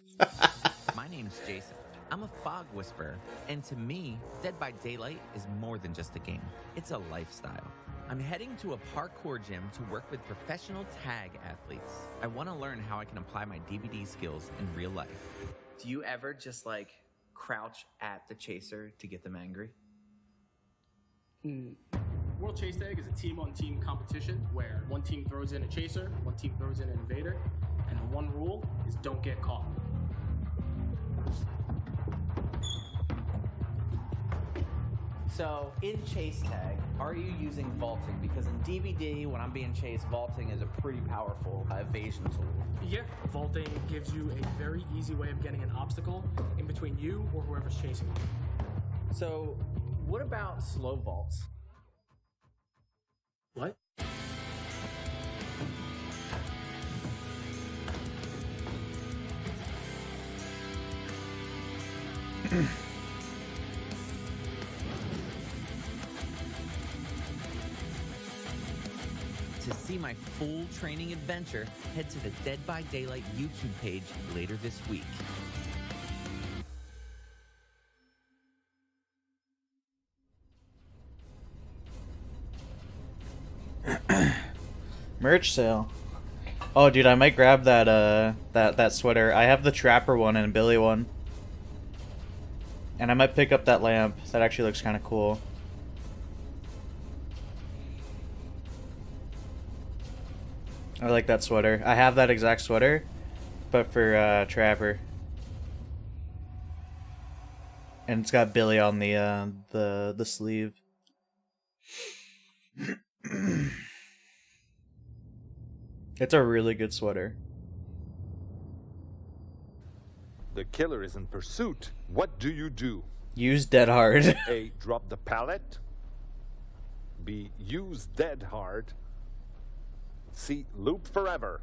S9: My name's Jason. I'm a fog whisperer, and to me, Dead by Daylight is more than just a game. It's a lifestyle. I'm heading to a parkour gym to work with professional tag athletes. I want to learn how I can apply my DBD skills in real life.
S10: Do you ever just crouch at the chaser to get them angry?
S11: World Chase Tag is a team-on-team competition where one team throws in a chaser, one team throws in an invader, and the one rule is don't get caught.
S10: So, in Chase Tag, are you using vaulting? Because in DBD, when I'm being chased, vaulting is a pretty powerful evasion tool.
S11: Yeah, vaulting gives you a very easy way of getting an obstacle in between you or whoever's chasing you.
S10: So, what about slow vaults?
S11: What?
S9: see my full training adventure, head to the Dead by Daylight YouTube page later this week.
S4: Merch sale. Oh, dude, I might grab that that sweater. I have the Trapper one and Billy one, and I might pick up that lamp. That actually looks kind of cool. I like that sweater. I have that exact sweater, but for Trapper, and it's got Billy on the sleeve. It's a really good sweater.
S1: The killer is in pursuit. What do you do?
S4: Use Dead Hard.
S1: A. Drop the pallet. B. Use Dead Hard. C. Loop forever.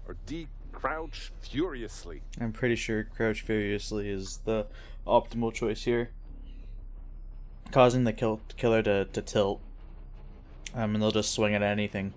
S1: Or D. Crouch furiously.
S4: I'm pretty sure Crouch Furiously is the optimal choice here, causing the killer to tilt. And they'll just swing at anything.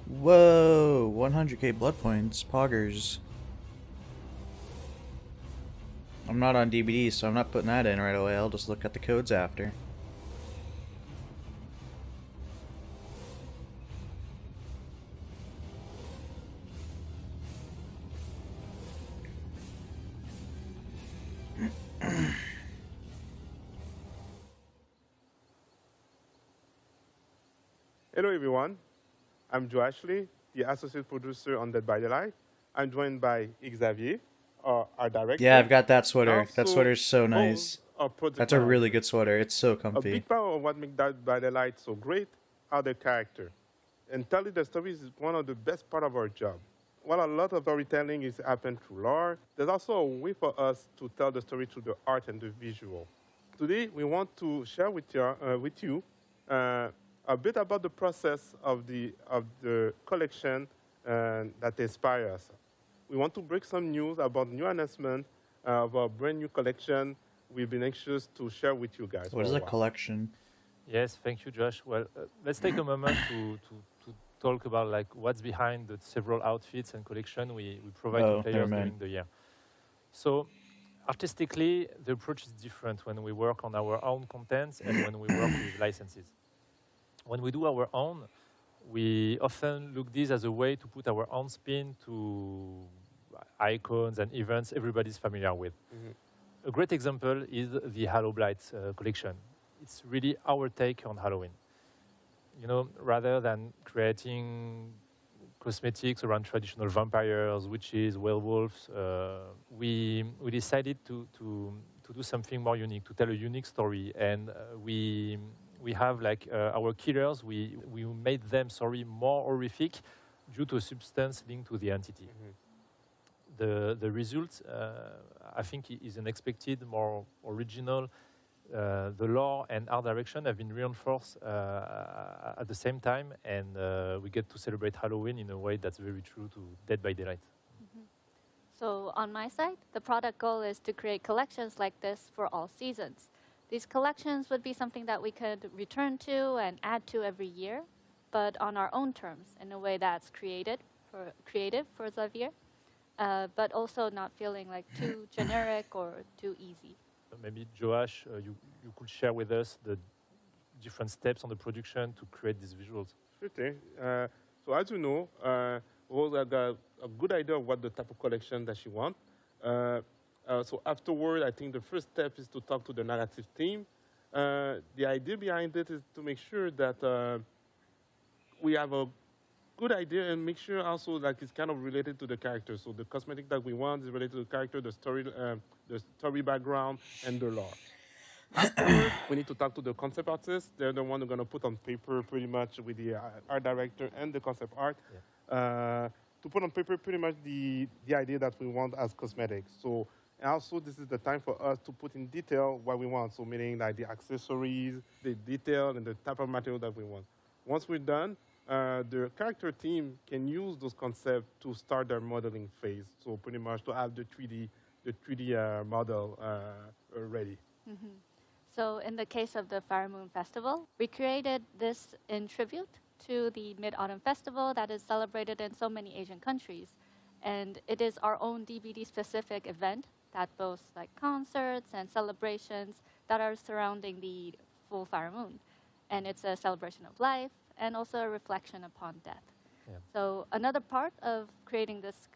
S4: Whoa, 100k blood points, poggers. I'm not on DBD, so I'm not putting that in right away. I'll just look at the codes after.
S12: Hello everyone, I'm Joe Ashley, the associate producer on Dead by Daylight. I'm joined by Xavier, our director.
S4: Yeah, I've got that sweater. That sweater's so nice.
S12: Project
S4: That's a
S12: manager.
S4: really good sweater. It's so
S12: A
S4: comfy.
S12: big part of what makes Dead by Daylight so great are the characters. And telling the stories is one of the best part of our job. While a lot of storytelling is happened through lore, there's also a way for us to tell the story through the art and the visual. Today, we want to share with you a bit about the process of the collection that inspires us. We want to break some news about new announcement of our brand new collection we've been anxious to share with you guys.
S4: What is a collection?
S13: Yes, thank you, Josh. Well, let's take a moment to talk about like what's behind the several outfits and collection we provide to players during the year. So, artistically, the approach is different when we work on our own contents and when we work with licenses. When we do our own, we often look this as a way to put our own spin to icons and events everybody's familiar with. A great example is the Halo Blight collection. It's really our take on Halloween. You know, rather than creating cosmetics around traditional vampires, witches, werewolves, we decided to do something more unique, to tell a unique story, and we have like our killers. We made them more horrific due to a substance linked to the entity. The result, I think, is unexpected, more original. The lore and art direction have been reinforced at the same time, and we get to celebrate Halloween in a way that's very true to Dead by Daylight.
S14: So on my side, the product goal is to create collections like this for all seasons. These collections would be something that we could return to and add to every year, but on our own terms, in a way that's creative for Xavier, but also not feeling like too generic or too easy.
S13: Maybe Joash, you could share with us the different steps on the production to create these visuals.
S12: Sure thing. So as you know, Rose got a good idea of what the type of collection that she wants. So afterward, I think the first step is to talk to the narrative team. The idea behind it is to make sure that we have a good idea and make sure also that it's kind of related to the character. So the cosmetic that we want is related to the character, the story background, and the lore. Afterward, we need to talk to the concept artists. They're the one who are going to put on paper pretty much with the art director and the concept art. to put on paper pretty much the idea that we want as cosmetics. So, and also this is the time for us to put in detail what we want. So meaning like the accessories, the detail, and the type of material that we want. Once we're done, the character team can use those concepts to start their modeling phase. So pretty much to have the 3D model ready.
S14: Mm-hmm. So in the case of the Fire Moon Festival, we created this in tribute to the Mid-Autumn Festival that is celebrated in so many Asian countries. And it is our own DBD-specific event that boasts like concerts and celebrations that are surrounding the full Fire Moon. And it's a celebration of life and also a reflection upon death.
S13: Yeah.
S14: So another part of creating this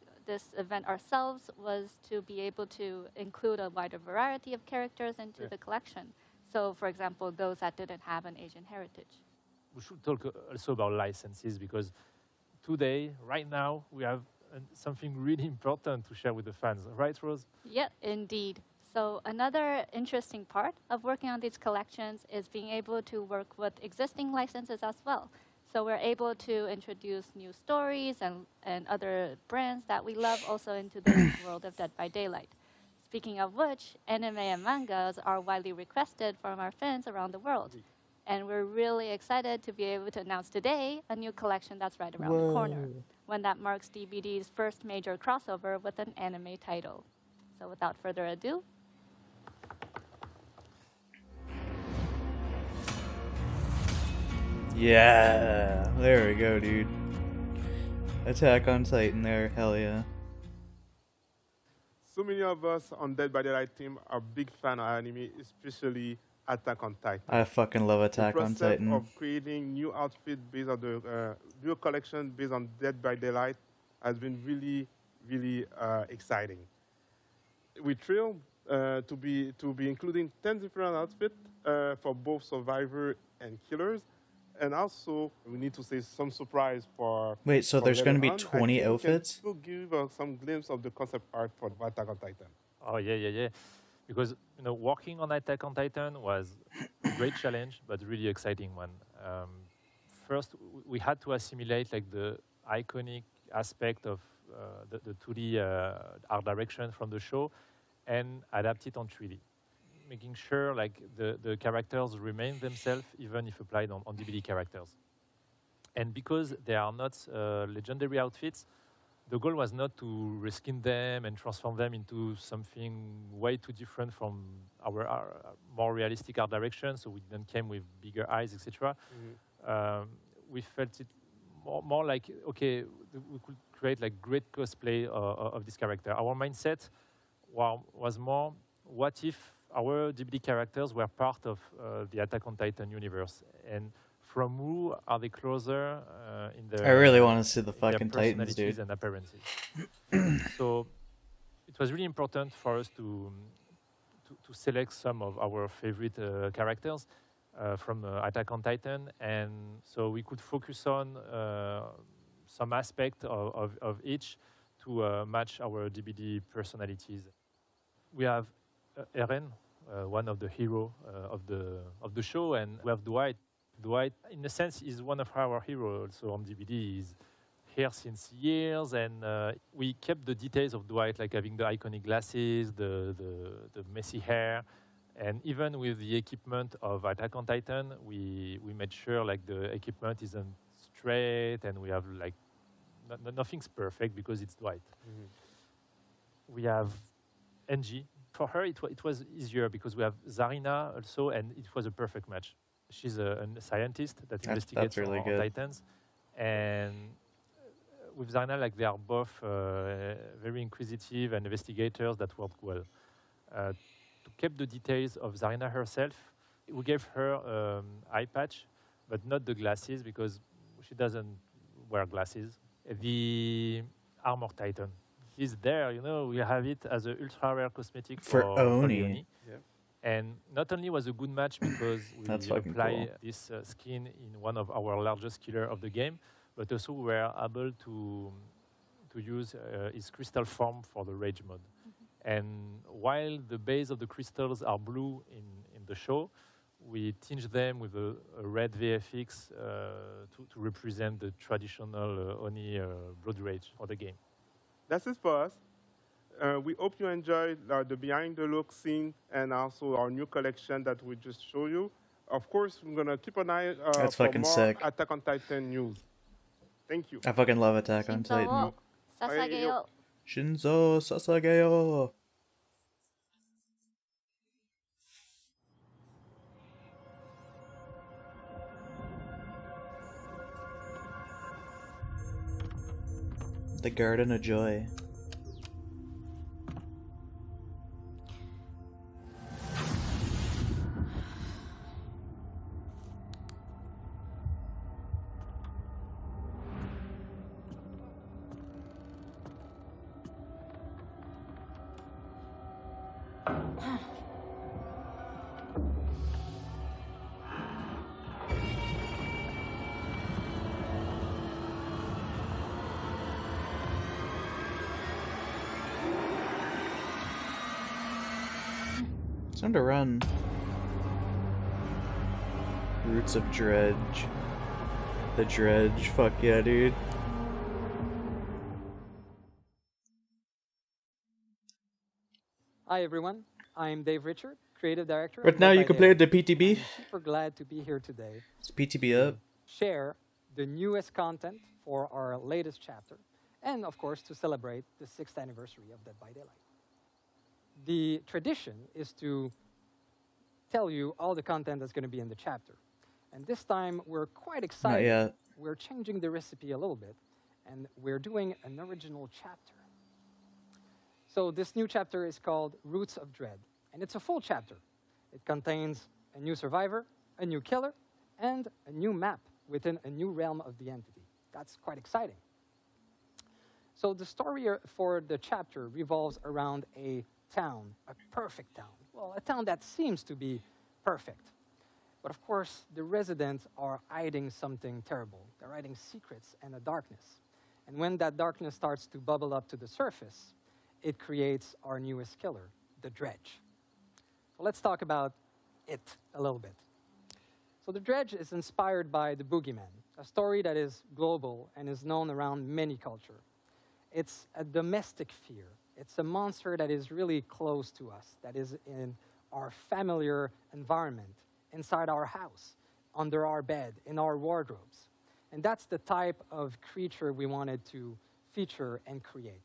S14: event ourselves was to be able to include a wider variety of characters into the collection. So, for example, those that didn't have an Asian heritage.
S13: We should talk also about licenses, because today, right now, we have something really important to share with the fans. Right, Rose?
S14: Yeah, indeed. So another interesting part of working on these collections is being able to work with existing licenses as well. So we're able to introduce new stories and other brands that we love also into the world of Dead by Daylight. Speaking of which, anime and mangas are widely requested from our fans around the world. And we're really excited to be able to announce today a new collection that's right around the corner, one that marks DBD's first major crossover with an anime title. So without further ado,
S4: yeah, there we go, dude. Attack on Titan there, hell yeah.
S12: So many of us on Dead by Daylight team are big fan of anime, especially Attack on Titan.
S4: I fucking love Attack on Titan.
S12: The process of creating new outfit based on the new collection based on Dead by Daylight has been really, really exciting. We're thrilled to be including 10 different outfits for both survivor and killers. And also, we need to say some surprise for...
S4: Wait, so there's going to be 20 outfits?
S12: Can you give us some glimpse of the concept art for Attack on Titan?
S13: Oh, yeah. Because, working on Attack on Titan was a great challenge, but really exciting one. First, we had to assimilate like the iconic aspect of the 2D art direction from the show and adapt it on 3D. Making sure like the characters remain themselves even if applied on DBD characters. And because they are not legendary outfits, the goal was not to reskin them and transform them into something way too different from our more realistic art direction, so we then came with bigger eyes, etc. We felt it more like, okay, we could create like great cosplay of this character. Our mindset was more, what if our DBD characters were part of the Attack on Titan universe, and from who are they closer in their...
S4: I really want to see the fucking Titans, dude.
S13: And appearances. So it was really important for us to select some of our favorite characters from Attack on Titan, and so we could focus on some aspect of each to match our DBD personalities. We have Eren, one of the heroes of the show, and we have Dwight. Dwight, in a sense, is one of our heroes also on DBD. He's here since years, and we kept the details of Dwight, like having the iconic glasses, the messy hair, and even with the equipment of Attack on Titan, we made sure like the equipment isn't straight, and we have like nothing's perfect because it's Dwight. We have Angie. For her, it was easier because we have Zarina also, and it was a perfect match. She's a scientist that investigates
S4: really
S13: on Titans, and with Zarina, like they are both very inquisitive and investigators that work well. To keep the details of Zarina herself, we gave her eye patch, but not the glasses because she doesn't wear glasses. The Armor Titan. He's there, we have it as an ultra rare cosmetic
S4: for
S13: Oni.
S4: Oni.
S13: Yeah. And not only was a good match because we apply this skin in one of our largest killer of the game, but also we were able to use his crystal form for the rage mode. And while the base of the crystals are blue in the show, we tinge them with a red VFX to represent the traditional Oni Blood Rage for the game.
S12: That's it for us. We hope you enjoyed the behind the look scene and also our new collection that we just showed you. Of course, we're going to keep an eye
S4: That's
S12: for
S4: fucking
S12: more
S4: sick.
S12: Attack on Titan news. Thank you.
S4: I fucking love Attack on Titan.
S14: Sasageyo.
S4: Shinzo Sasageyo. The Garden of Joy. It's time to run. Roots of Dredge. The Dredge, fuck yeah, dude.
S15: Hi everyone, I'm Dave Richard, Creative Director.
S4: But now you can play the PTB.
S15: I'm super glad to be here today.
S4: It's PTB up.
S15: Share the newest content for our latest chapter, and of course to celebrate the 6th anniversary of Dead by Daylight. The tradition is to tell you all the content that's going to be in the chapter. And this time we're quite excited.
S4: Not yet.
S15: We're changing the recipe a little bit, and we're doing an original chapter. So this new chapter is called Roots of Dread, and it's a full chapter. It contains a new survivor, a new killer, and a new map within a new realm of the entity. That's quite exciting. So the story for the chapter revolves around a town, a perfect town. Well, a town that seems to be perfect. But of course, the residents are hiding something terrible. They're hiding secrets and a darkness. And when that darkness starts to bubble up to the surface, it creates our newest killer, the Dredge. So let's talk about it a little bit. So the Dredge is inspired by the Boogeyman, a story that is global and is known around many cultures. It's a domestic fear. It's a monster that is really close to us, that is in our familiar environment, inside our house, under our bed, in our wardrobes. And that's the type of creature we wanted to feature and create.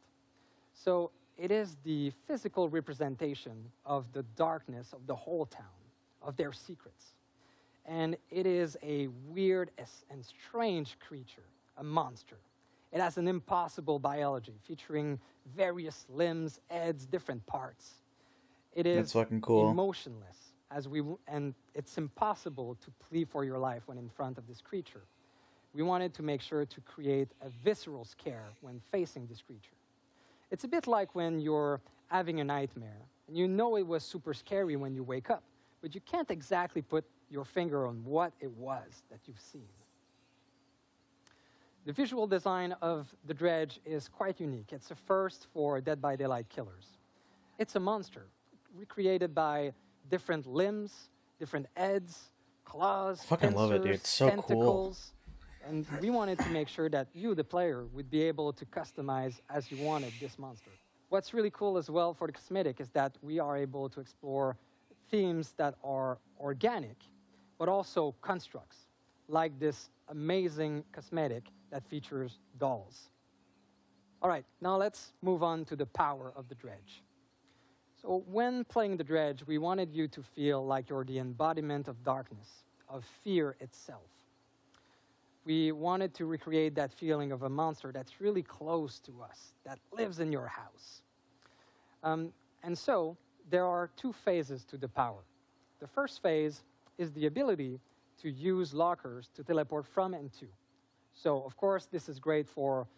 S15: So it is the physical representation of the darkness of the whole town, of their secrets. And it is a weird and strange creature, a monster. It has an impossible biology featuring various limbs, heads, different parts. It is
S4: That's fucking cool.
S15: Emotionless, and it's impossible to plead for your life when in front of this creature. We wanted to make sure to create a visceral scare when facing this creature. It's a bit like when you're having a nightmare, and you know it was super scary when you wake up, but you can't exactly put your finger on what it was that you've seen. The visual design of the Dredge is quite unique. It's a first for Dead by Daylight killers. It's a monster, recreated by different limbs, different heads, claws,
S4: Fucking love it, dude. It's so cool.
S15: tentacles. And we wanted to make sure that you, the player, would be able to customize as you wanted this monster. What's really cool as well for the cosmetic is that we are able to explore themes that are organic, but also constructs, like this amazing cosmetic that features dolls. All right, now let's move on to the power of the Dredge. So when playing the Dredge, we wanted you to feel like you're the embodiment of darkness, of fear itself. We wanted to recreate that feeling of a monster that's really close to us, that lives in your house. And so there are two phases to the power. The first phase is the ability to use lockers to teleport from and to. So, of course, this is great for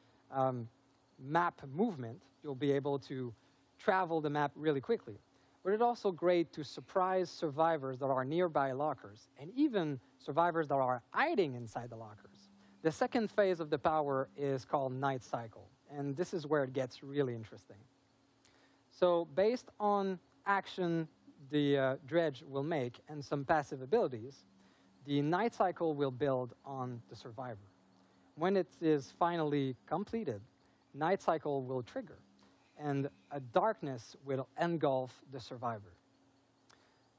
S15: map movement. You'll be able to travel the map really quickly. But it's also great to surprise survivors that are nearby lockers, and even survivors that are hiding inside the lockers. The second phase of the power is called Night Cycle, and this is where it gets really interesting. So based on action the dredge will make and some passive abilities, the night cycle will build on the survivor. When it is finally completed, night cycle will trigger, and a darkness will engulf the survivor.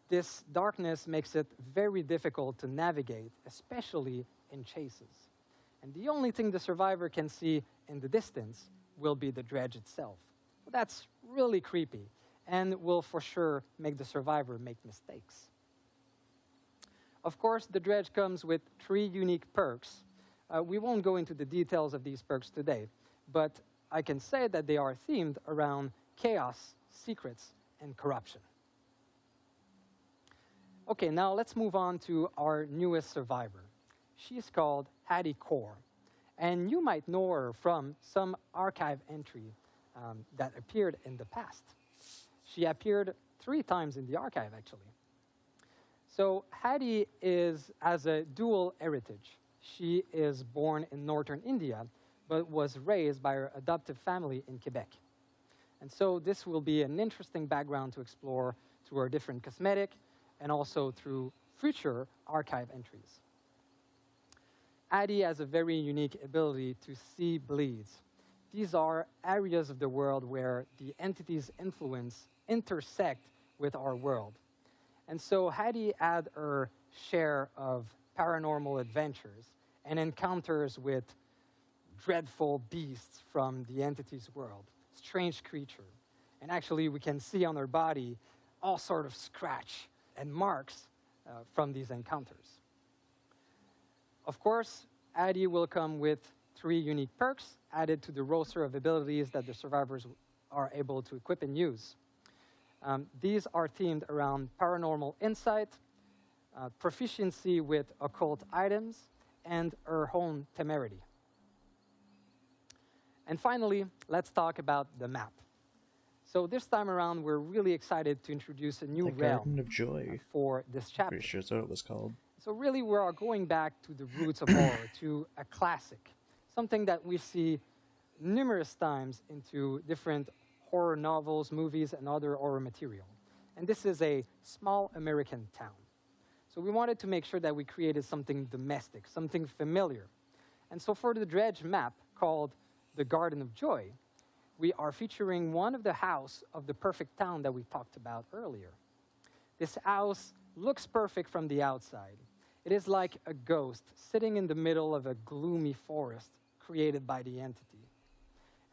S15: This darkness makes it very difficult to navigate, especially in chases. And the only thing the survivor can see in the distance will be the dredge itself. That's really creepy and will for sure make the survivor make mistakes. Of course, the dredge comes with 3 unique perks. We won't go into the details of these perks today, but I can say that they are themed around chaos, secrets, and corruption. Okay, now let's move on to our newest survivor. She's called Hattie Core, and you might know her from some archive entry that appeared in the past. She appeared 3 times in the archive, actually. So Hattie has a dual heritage. She is born in northern India, but was raised by her adoptive family in Quebec. And so this will be an interesting background to explore through her different cosmetic and also through future archive entries. Hattie has a very unique ability to see bleeds. These are areas of the world where the entity's influence intersect with our world. And so Hattie had her share of paranormal adventures and encounters with dreadful beasts from the entity's world, strange creature. And actually, we can see on her body all sort of scratch and marks from these encounters. Of course, Hattie will come with 3 unique perks added to the roster of abilities that the survivors are able to equip and use. These are themed around paranormal insight, proficiency with occult items, and her own temerity. And finally, let's talk about the map. So this time around, we're really excited to introduce a new realm
S4: Garden of Joy
S15: for this chapter.
S4: Pretty sure that's what it was called.
S15: So really, we are going back to the roots of horror, to a classic, something that we see numerous times into different horror novels, movies, and other horror material. And this is a small American town. So we wanted to make sure that we created something domestic, something familiar. And so for the dredge map called the Garden of Joy, we are featuring one of the houses of the perfect town that we talked about earlier. This house looks perfect from the outside. It is like a ghost sitting in the middle of a gloomy forest created by the entity.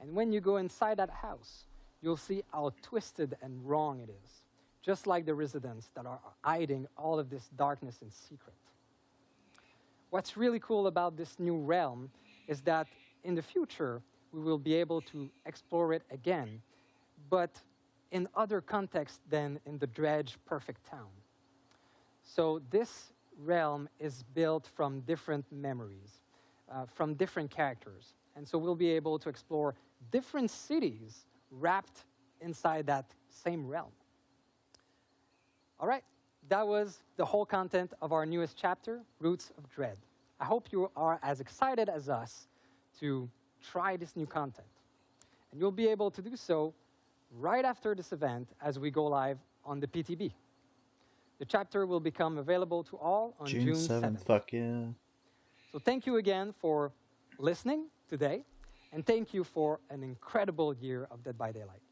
S15: And when you go inside that house, you'll see how twisted and wrong it is, just like the residents that are hiding all of this darkness in secret. What's really cool about this new realm is that in the future, we will be able to explore it again, but in other contexts than in the dredge perfect town. So this realm is built from different memories, from different characters. And so we'll be able to explore different cities wrapped inside that same realm. All right, that was the whole content of our newest chapter, Roots of Dread. I hope you are as excited as us to try this new content. And you'll be able to do so right after this event as we go live on the PTB. The chapter will become available to all on June 7th.
S4: Fuck yeah.
S15: So thank you again for listening today, and thank you for an incredible year of Dead by Daylight.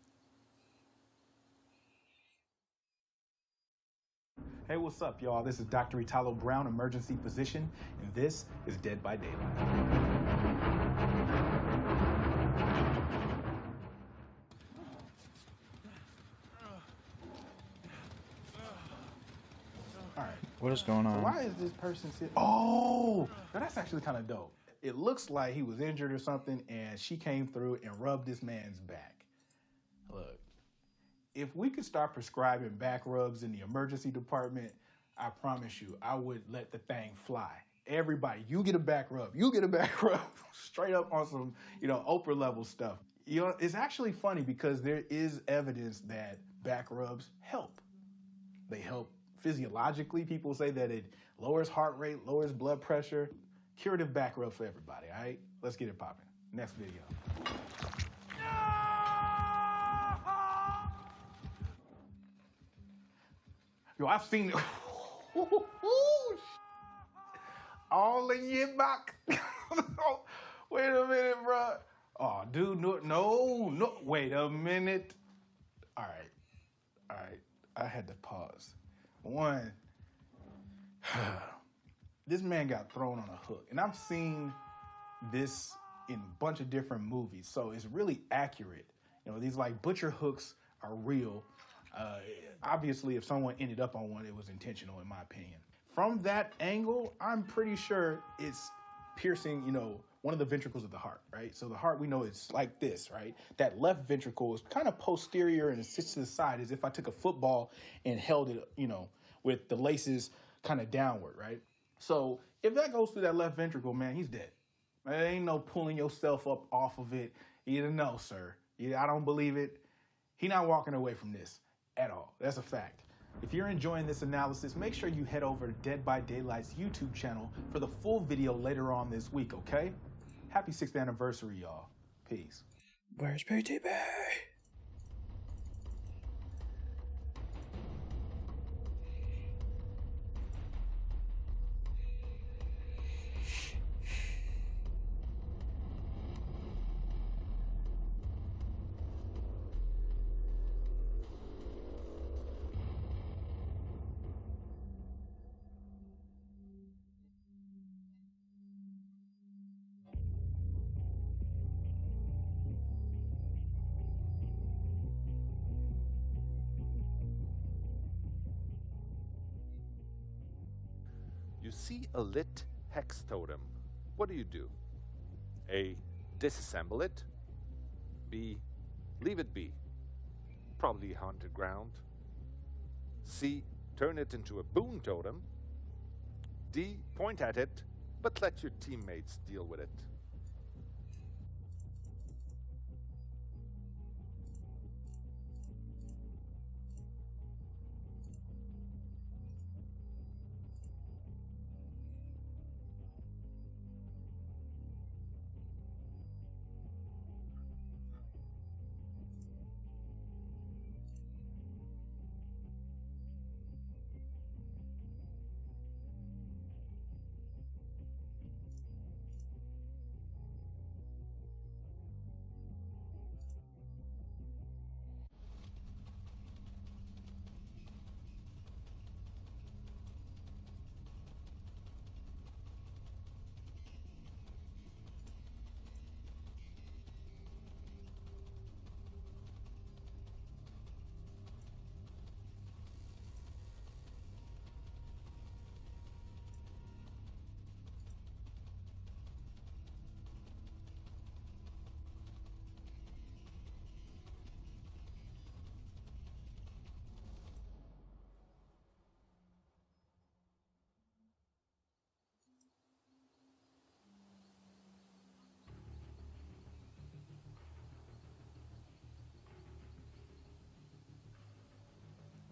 S16: Hey, what's up, y'all? This is Dr. Italo Brown, emergency physician, and this is Dead by Daylight. All right.
S4: What is going on?
S16: So why is this person sitting? Oh, now that's actually kind of dope. It looks like he was injured or something, and she came through and rubbed this man's back. Look, if we could start prescribing back rubs in the emergency department, I promise you, I would let the thing fly. Everybody, you get a back rub. You get a back rub straight up on some, Oprah level stuff. It's actually funny because there is evidence that back rubs help. They help physiologically. People say that it lowers heart rate, lowers blood pressure. Curative back rub for everybody, all right? Let's get it popping. Next video. Yo, I've seen it. All in your back. Wait a minute, bro. Oh, dude, no. Wait a minute. All right. I had to pause. One. This man got thrown on a hook, and I've seen this in a bunch of different movies, so it's really accurate. You know, these like butcher hooks are real. Obviously, if someone ended up on one, it was intentional, in my opinion. From that angle, I'm pretty sure it's piercing, you know, one of the ventricles of the heart, right? So the heart, we know it's like this, right? That left ventricle is kind of posterior and it sits to the side as if I took a football and held it, you know, with the laces kind of downward, right? So if that goes through that left ventricle, man, he's dead. There ain't no pulling yourself up off of it. Either no, sir. Either I don't believe it. He not walking away from this at all. That's a fact. If you're enjoying this analysis, make sure you head over to Dead by Daylight's YouTube channel for the full video later on this week, okay? Happy 6th anniversary, y'all. Peace.
S4: Where's PTB?
S1: You see a lit hex totem. What do? A. Disassemble it. B. Leave it be. Probably haunted ground. C. Turn it into a boon totem. D. Point at it, but let your teammates deal with it.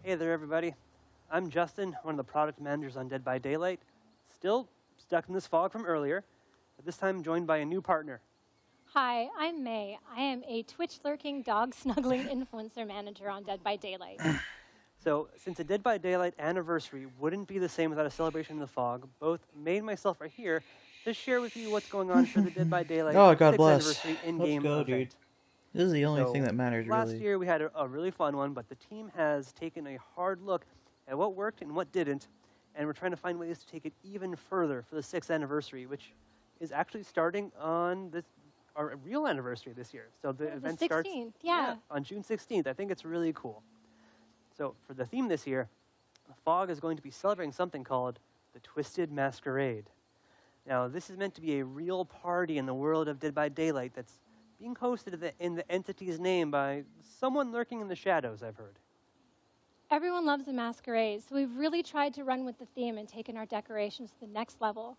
S7: Hey there, everybody. I'm Justin, one of the product managers on Dead by Daylight. Still stuck in this fog from earlier, but this time joined by a new partner.
S17: Hi, I'm May. I am a Twitch-lurking, dog-snuggling influencer manager on Dead by Daylight.
S7: So, since a Dead by Daylight anniversary wouldn't be the same without a celebration in the fog, both May and myself are here to share with you what's going on for the Dead by Daylight
S4: Oh, God
S7: 6th
S4: bless.
S7: anniversary
S4: Let's
S7: in-game
S4: go,
S7: event.
S4: dude. This is the only
S7: So,
S4: thing that matters,
S7: last
S4: really.
S7: year we had a really fun one, but the team has taken a hard look at what worked and what didn't, and we're trying to find ways to take it even further for the 6th anniversary, which is actually starting on our real anniversary this year. So the event
S17: The 16th,
S7: starts
S17: yeah.
S7: on June 16th. I think it's really cool. So for the theme this year, the Fog is going to be celebrating something called the Twisted Masquerade. Now, this is meant to be a real party in the world of Dead by Daylight that's being hosted in the entity's name by someone lurking in the shadows, I've heard.
S17: Everyone loves a masquerade, so we've really tried to run with the theme and taken our decorations to the next level.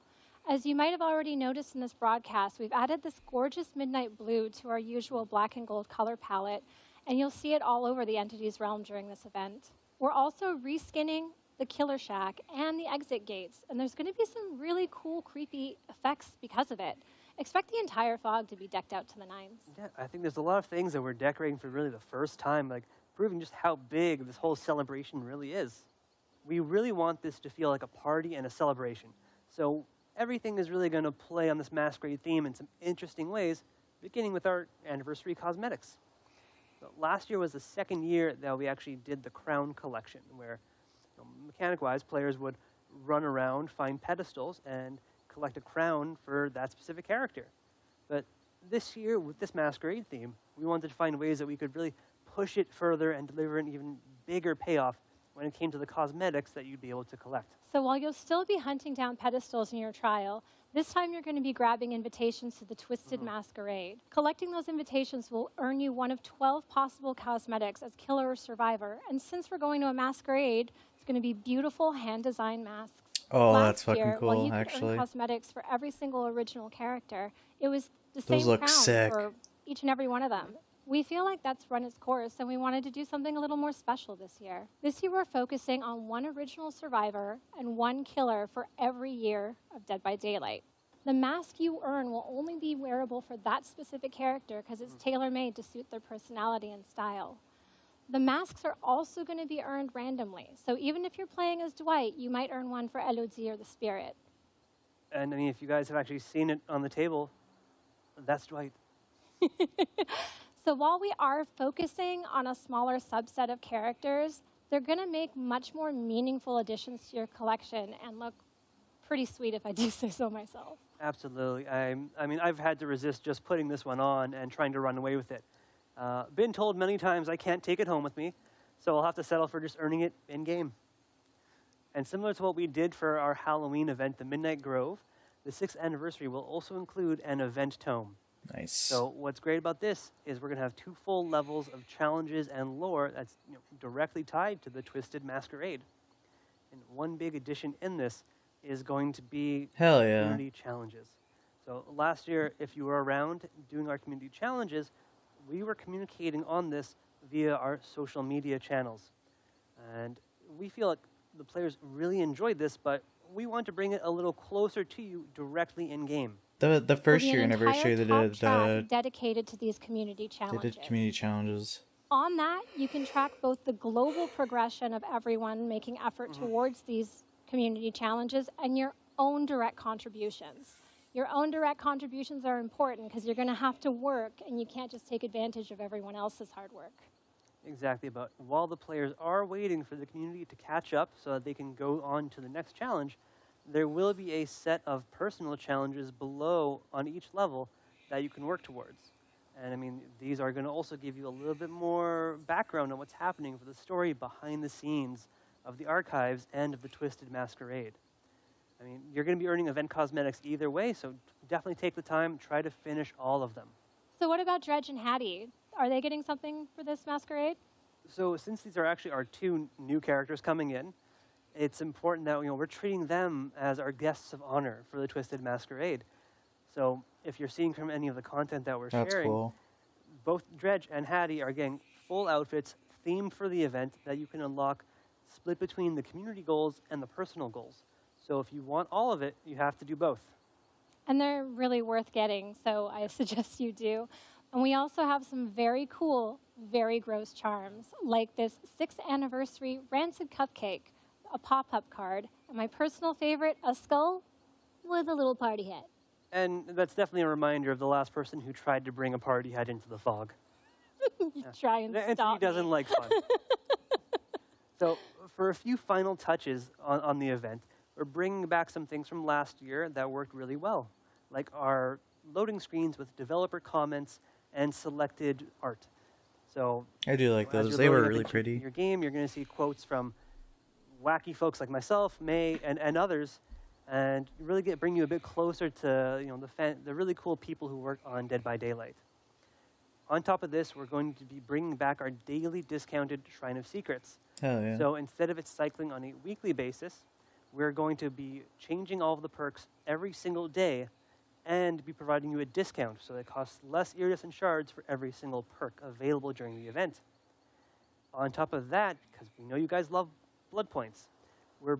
S17: As you might have already noticed in this broadcast, we've added this gorgeous midnight blue to our usual black and gold color palette, and you'll see it all over the entity's realm during this event. We're also reskinning the Killer Shack and the exit gates, and there's going to be some really cool, creepy effects because of it. Expect the entire fog to be decked out to the nines.
S7: Yeah, I think there's a lot of things that we're decorating for really the first time, like proving just how big this whole celebration really is. we really want this to feel like a party and a celebration. So everything is really going to play on this masquerade theme in some interesting ways, beginning with our anniversary cosmetics. So last year was the second year that we actually did the crown collection, where mechanic-wise, players would run around, find pedestals, and collect a crown for that specific character. But this year, with this masquerade theme, we wanted to find ways that we could really push it further and deliver an even bigger payoff when it came to the cosmetics that you'd be able to collect.
S17: So while you'll still be hunting down pedestals in your trial, this time you're going to be grabbing invitations to the Twisted Masquerade. Collecting those invitations will earn you one of 12 possible cosmetics as killer or survivor. And since we're going to a masquerade, it's going to be beautiful hand-designed masks.
S4: Oh,
S17: Last
S4: that's fucking
S17: year,
S4: cool,
S17: while you could
S4: actually.
S17: earn cosmetics for every single original character, it was the
S4: Those
S17: same
S4: look
S17: crown
S4: sick.
S17: for each and every one of them. We feel like that's run its course, and we wanted to do something a little more special this year. This year, we're focusing on one original survivor and one killer for every year of Dead by Daylight. The mask you earn will only be wearable for that specific character because it's tailor-made to suit their personality and style. The masks are also going to be earned randomly, so even if you're playing as Dwight, you might earn one for Elodie or the Spirit.
S7: And I mean, if you guys have actually seen it on the table, that's Dwight.
S17: So while we are focusing on a smaller subset of characters, they're going to make much more meaningful additions to your collection and look pretty sweet, if I do say so myself.
S7: Absolutely. I mean, I've had to resist just putting this one on and trying to run away with it. Been told many times I can't take it home with me, so I'll have to settle for just earning it in-game. And similar to what we did for our Halloween event, the Midnight Grove, the 6th anniversary will also include an event tome.
S4: Nice.
S7: So what's great about this is we're going to have 2 full levels of challenges and lore that's directly tied to the Twisted Masquerade. And one big addition in this is going to be
S4: Hell yeah.
S7: community challenges. So last year, if you were around doing our community challenges, we were communicating on this via our social media channels. And we feel like the players really enjoyed this, but we want to bring it a little closer to you directly in-game.
S4: The first
S17: There'll
S4: year
S17: be an
S4: anniversary
S17: entire
S4: they
S17: top
S4: did
S17: chat dedicated to these community
S4: they
S17: challenges.
S4: did community challenges.
S17: On that, you can track both the global progression of everyone making effort towards these community challenges and your own direct contributions. Your own direct contributions are important because you're going to have to work, and you can't just take advantage of everyone else's hard work.
S7: Exactly, but while the players are waiting for the community to catch up so that they can go on to the next challenge, there will be a set of personal challenges below on each level that you can work towards. And I mean, these are going to also give you a little bit more background on what's happening for the story behind the scenes of the archives and of the Twisted Masquerade. I mean, you're going to be earning event cosmetics either way, so definitely take the time, try to finish all of them.
S17: So what about Dredge and Hattie? Are they getting something for this masquerade?
S7: So since these are actually our 2 new characters coming in, it's important that we're treating them as our guests of honor for the Twisted Masquerade. So if you're seeing from any of the content that we're
S4: That's
S7: sharing,
S4: cool.
S7: both Dredge and Hattie are getting full outfits themed for the event that you can unlock split between the community goals and the personal goals. So if you want all of it, you have to do both.
S17: And they're really worth getting, so I suggest you do. And we also have some very cool, very gross charms, like this 6th anniversary Rancid Cupcake, a pop-up card, and my personal favorite, a skull with a little party hat.
S7: And that's definitely a reminder of the last person who tried to bring a party hat into the fog.
S17: You try and
S7: Anthony
S17: stop
S7: doesn't
S17: me.
S7: like fun. So for a few final touches on the event, we're bringing back some things from last year that worked really well, like our loading screens with developer comments and selected art. So
S4: I do like
S7: as
S4: those.
S7: you're
S4: They were
S7: loading up
S4: really
S7: into
S4: pretty.
S7: your game, you're going to see quotes from wacky folks like myself, May, and others, and really bring you a bit closer to the really cool people who work on Dead by Daylight. On top of this, we're going to be bringing back our daily discounted Shrine of Secrets.
S4: Hell yeah.
S7: So instead of it cycling on a weekly basis, we're going to be changing all of the perks every single day and be providing you a discount, so it costs less iridescent shards for every single perk available during the event. On top of that, because we know you guys love blood points, we're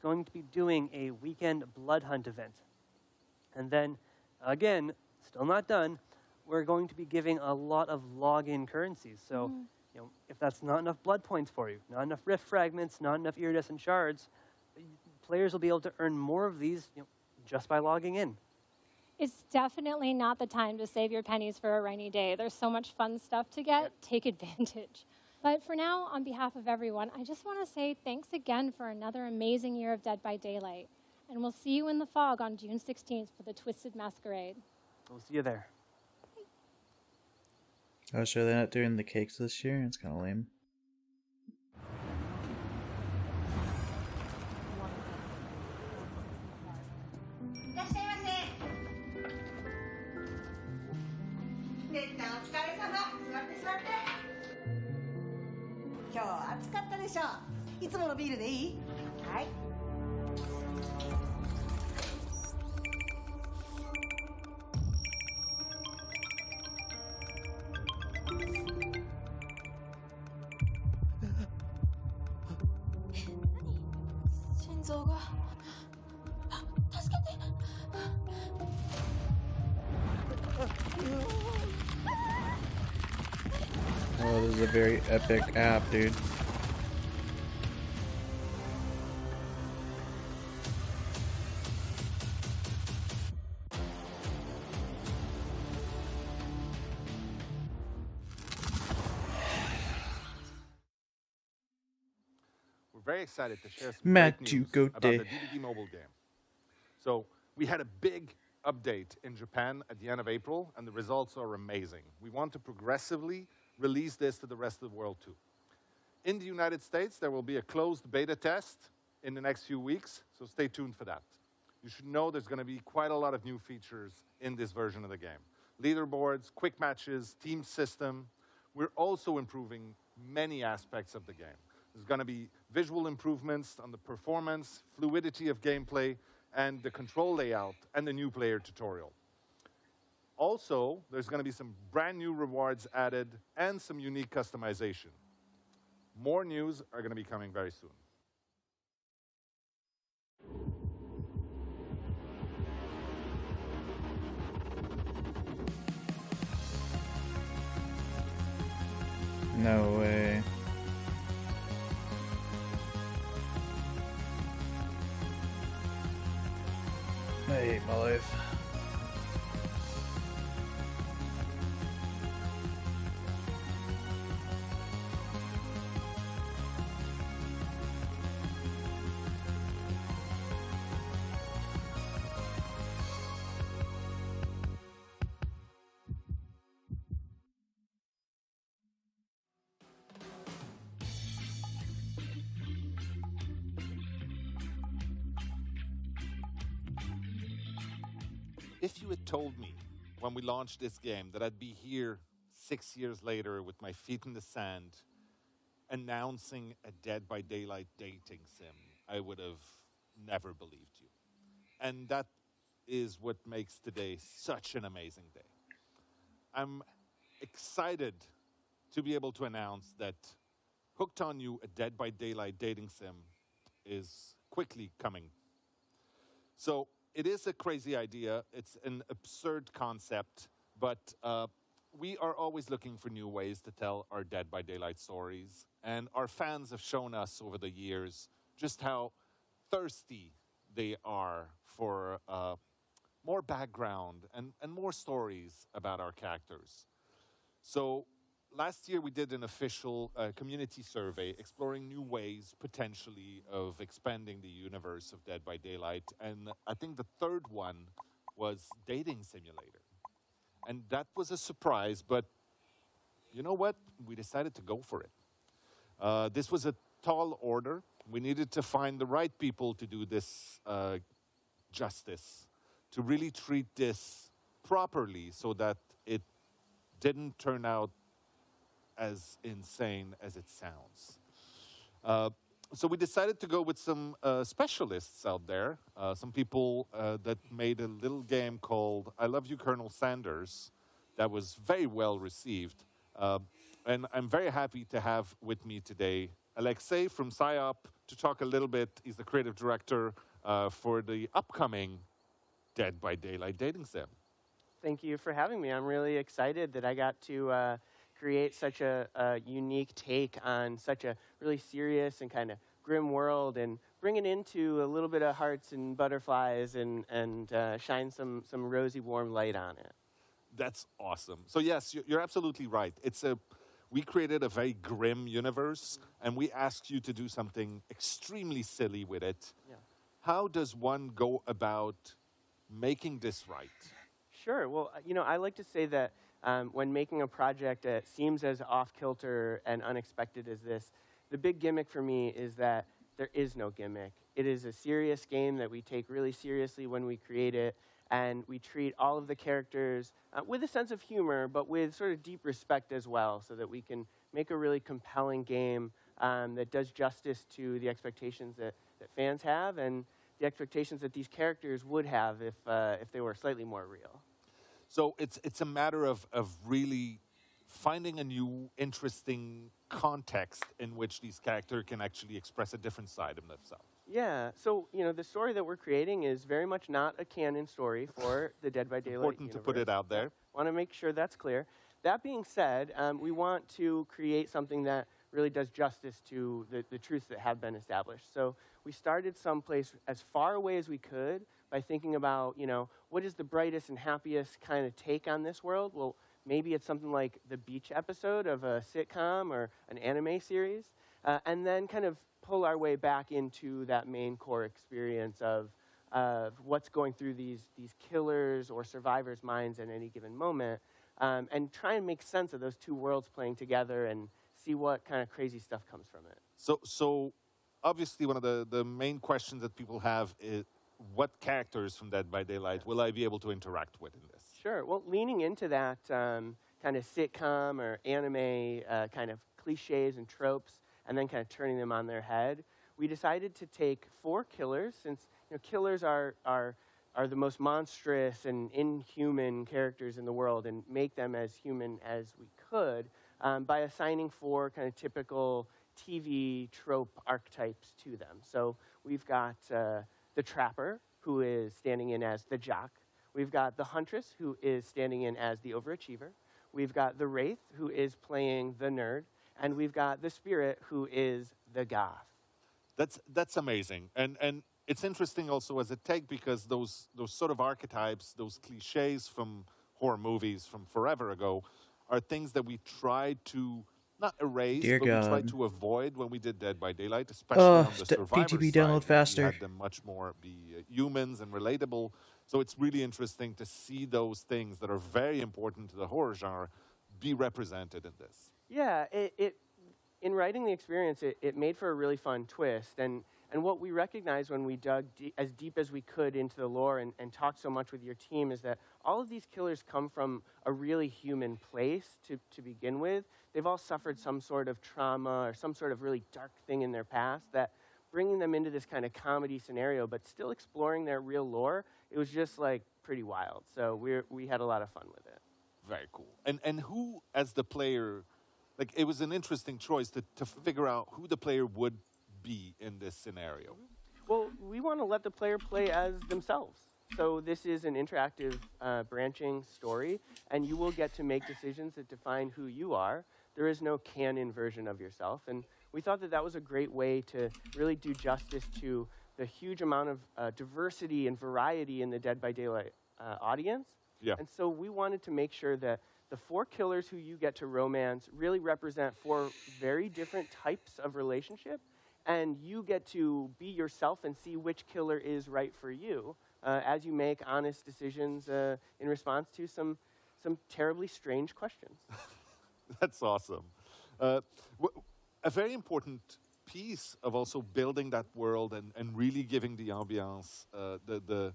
S7: going to be doing a weekend blood hunt event. And then, again, still not done, we're going to be giving a lot of login currencies. So, if that's not enough blood points for you, not enough rift fragments, not enough iridescent shards, players will be able to earn more of these just by logging in.
S17: It's definitely not the time to save your pennies for a rainy day. There's so much fun stuff to get. Take advantage. But for now, on behalf of everyone, I just want to say thanks again for another amazing year of Dead by Daylight. And we'll see you in the fog on June 16th for the Twisted Masquerade.
S7: We'll see you there.
S4: Oh, so they're not doing the cakes this year? It's kind of lame. Oh, this is a very epic app, dude.
S1: We're very excited to share some
S4: Matt
S1: great news
S4: Duco
S1: about the
S4: Day.
S1: DBD mobile game. So we had a big update in Japan at the end of April, and the results are amazing. We want to progressively release this to the rest of the world too. In the United States, there will be a closed beta test in the next few weeks, so stay tuned for that. You should know there's going to be quite a lot of new features in this version of the game. Leaderboards, quick matches, team system. We're also improving many aspects of the game. There's going to be visual improvements on the performance, fluidity of gameplay, and the control layout, and the new player tutorial. Also, there's going to be some brand new rewards added and some unique customization. More news are going to be coming very soon.
S4: No way. I hate my life.
S1: If you had told me when we launched this game that I'd be here 6 years later with my feet in the sand announcing a Dead by Daylight dating sim, I would have never believed you. And that is what makes today such an amazing day. I'm excited to be able to announce that Hooked on You, a Dead by Daylight dating sim, is quickly coming. So it is a crazy idea. It's an absurd concept, but we are always looking for new ways to tell our Dead by Daylight stories. And our fans have shown us over the years just how thirsty they are for more background and more stories about our characters. So last year we did an official community survey exploring new ways potentially of expanding the universe of Dead by Daylight. And I think the third one was Dating Simulator. And that was a surprise, but you know what? We decided to go for it. This was a tall order. We needed to find the right people to do this justice, to really treat this properly so that it didn't turn out as insane as it sounds. So we decided to go with some specialists out there, some people that made a little game called I Love You, Colonel Sanders, that was very well received. And I'm very happy to have with me today Alexei from PsyOp to talk a little bit. He's the creative director for the upcoming Dead by Daylight dating sim.
S18: Thank you for having me. I'm really excited that I got to create such a unique take on such a really serious and kind of grim world, and bring it into a little bit of hearts and butterflies, and shine some rosy, warm light on it.
S1: That's awesome. So yes, you're absolutely right. We created a very grim universe, and we asked you to do something extremely silly with it.
S18: Yeah.
S1: How does one go about making this right?
S18: Sure. Well, I like to say that when making a project that seems as off-kilter and unexpected as this, the big gimmick for me is that there is no gimmick. It is a serious game that we take really seriously when we create it, and we treat all of the characters with a sense of humor, but with sort of deep respect as well, so that we can make a really compelling game that does justice to the expectations that fans have, and the expectations that these characters would have if they were slightly more real.
S1: So it's a matter of really finding a new, interesting context in which these characters can actually express a different side of themselves.
S18: Yeah, so, the story that we're creating is very much not a canon story for the Dead by Daylight
S1: Important to put it out there.
S18: Want to make sure that's clear. That being said, we want to create something that really does justice to the truths that have been established. So we started someplace as far away as we could by thinking about, what is the brightest and happiest kind of take on this world? Well, maybe it's something like the beach episode of a sitcom or an anime series, and then kind of pull our way back into that main core experience of what's going through these killers' or survivors' minds at any given moment, and try and make sense of those two worlds playing together and see what kind of crazy stuff comes from it.
S1: So obviously one of the main questions that people have is, what characters from Dead by Daylight will I be able to interact with in this?
S18: Sure. Well, leaning into that kind of sitcom or anime kind of cliches and tropes, and then kind of turning them on their head, we decided to take 4 killers, since killers are the most monstrous and inhuman characters in the world, and make them as human as we could by assigning 4 kind of typical TV trope archetypes to them. So we've got the Trapper, who is standing in as the jock. We've got the Huntress, who is standing in as the overachiever. We've got the Wraith, who is playing the nerd. And we've got the Spirit, who is the goth.
S1: That's amazing. And it's interesting also as a take, because those sort of archetypes, those cliches from horror movies from forever ago, are things that we tried to not erase,
S4: Dear
S1: but
S4: God.
S1: we tried to avoid when we did Dead by Daylight, especially on the survivor
S4: BTB
S1: side.
S4: download faster.
S1: We had them much more be humans and relatable. So it's really interesting to see those things that are very important to the horror genre be represented in this.
S18: Yeah, in writing the experience, it made for a really fun twist. And what we recognized when we dug as deep as we could into the lore and talked so much with your team is that all of these killers come from a really human place to begin with. They've all suffered some sort of trauma or some sort of really dark thing in their past that bringing them into this kind of comedy scenario, but still exploring their real lore, it was just like pretty wild. So we had a lot of fun with it.
S1: Very cool. And who, as the player, like, it was an interesting choice to figure out who the player would be in this scenario.
S18: Well, we want to let the player play as themselves. So this is an interactive branching story, and you will get to make decisions that define who you are. There is no canon version of yourself, and we thought that was a great way to really do justice to the huge amount of diversity and variety in the Dead by Daylight audience.
S1: Yeah.
S18: And so we wanted to make sure that the 4 killers who you get to romance really represent 4 very different types of relationship, and you get to be yourself and see which killer is right for you as you make honest decisions in response to some terribly strange questions.
S1: That's awesome. A very important piece of also building that world and really giving the ambiance, the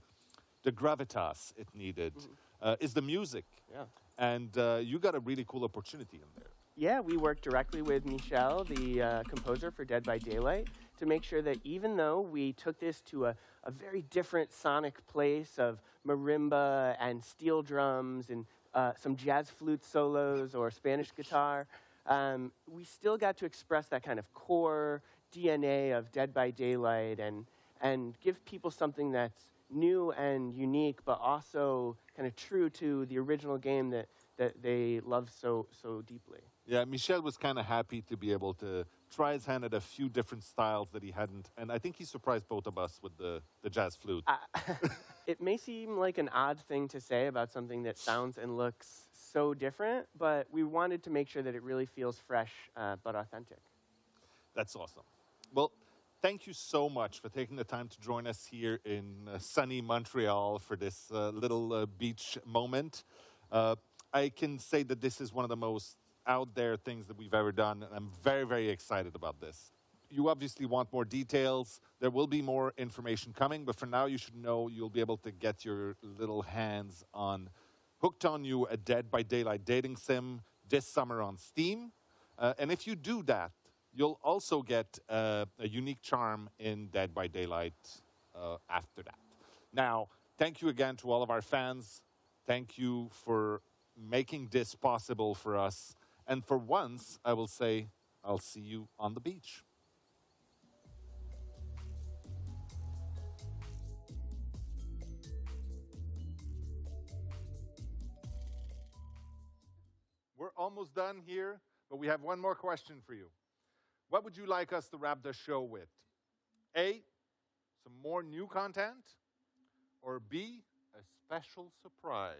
S1: gravitas it needed, is the music.
S18: Yeah.
S1: And you got a really cool opportunity in there.
S18: Yeah, we worked directly with Michel, the composer for Dead by Daylight, to make sure that even though we took this to a very different sonic place of marimba and steel drums and some jazz flute solos or Spanish guitar, we still got to express that kind of core DNA of Dead by Daylight and give people something that's new and unique, but also kind of true to the original game that they love so deeply.
S1: Yeah, Michel was kind of happy to be able to try his hand at a few different styles that he hadn't. And I think he surprised both of us with the jazz flute.
S18: It may seem like an odd thing to say about something that sounds and looks so different, but we wanted to make sure that it really feels fresh but authentic.
S1: That's awesome. Well, thank you so much for taking the time to join us here in sunny Montreal for this little beach moment. I can say that this is one of the most out there things that we've ever done, and I'm very, very excited about this. You obviously want more details. There will be more information coming, but for now you should know you'll be able to get your little hands on Hooked on You, a Dead by Daylight dating sim this summer on Steam. And if you do that, you'll also get a unique charm in Dead by Daylight after that. Now, thank you again to all of our fans. Thank you for making this possible for us. And for once, I will say, I'll see you on the beach. We're almost done here, but we have one more question for you. What would you like us to wrap the show with? A, some more new content, or B, a special surprise?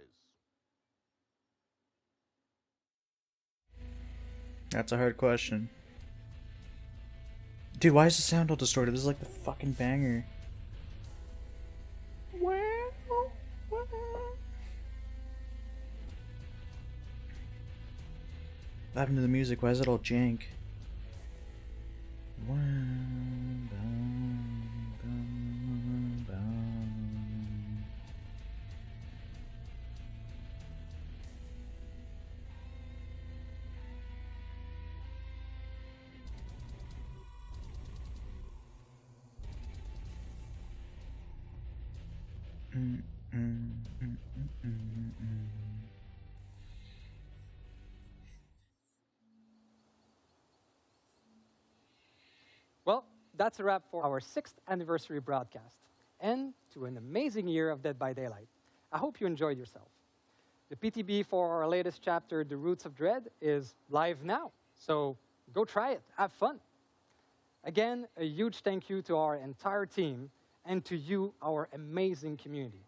S4: That's a hard question. Dude, why is the sound all distorted? This is like the fucking banger. What happened to the music? Why is it all jank?
S15: Well, that's a wrap for our 6th anniversary broadcast, and to an amazing year of Dead by Daylight. I hope you enjoyed yourself. The PTB for our latest chapter, The Roots of Dread, is live now, so go try it, have fun. Again, a huge thank you to our entire team and to you, our amazing community.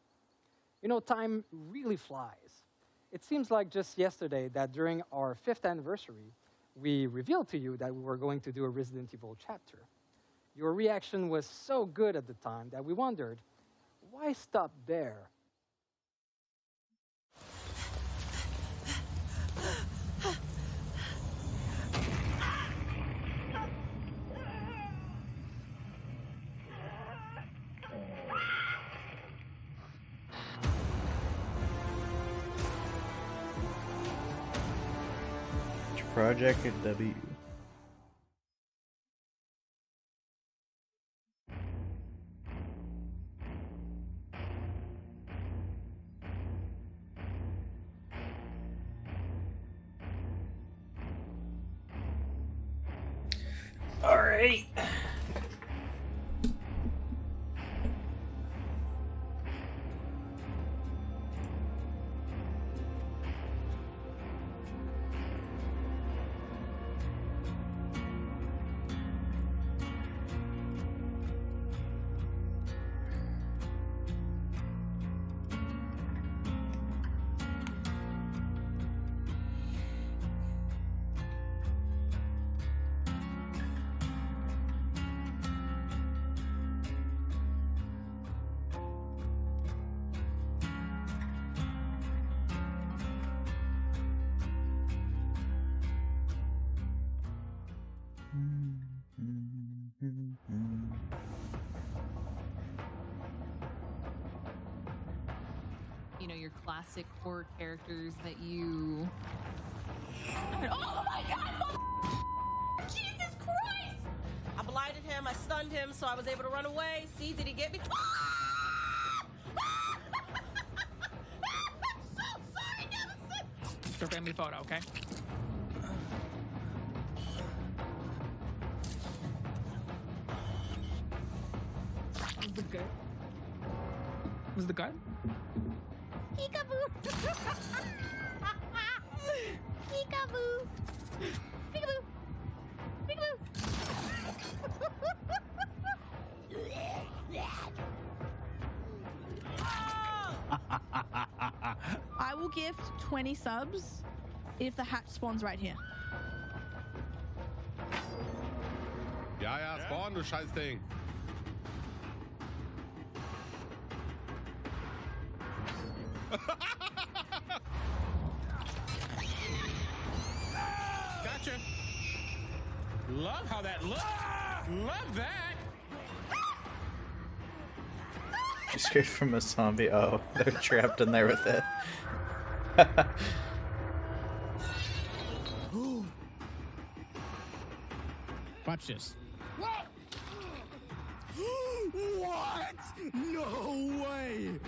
S15: You know, time really flies. It seems like just yesterday that during our 5th anniversary, we revealed to you that we were going to do a Resident Evil chapter. Your reaction was so good at the time that we wondered, why stop there?
S4: Project W. All right.
S19: You know, your classic horror characters that you... Oh my god! Jesus Christ!
S20: I blinded him, I stunned him, so I was able to run away. See, did he get me? I'm so sorry, Nemesis!
S19: It's a family photo, okay? Was the good? Was the good?
S20: Peekaboo! Peekaboo!
S19: Peekaboo! Peekaboo! I will gift 20 subs if the hatch spawns right here.
S21: Ja, ja, spawn, du scheiß Ding.
S22: Gotcha. Love how that looks. Love that.
S4: You scared from a zombie? Oh, they're trapped in there with it.
S22: Watch this.
S19: What? What? No way!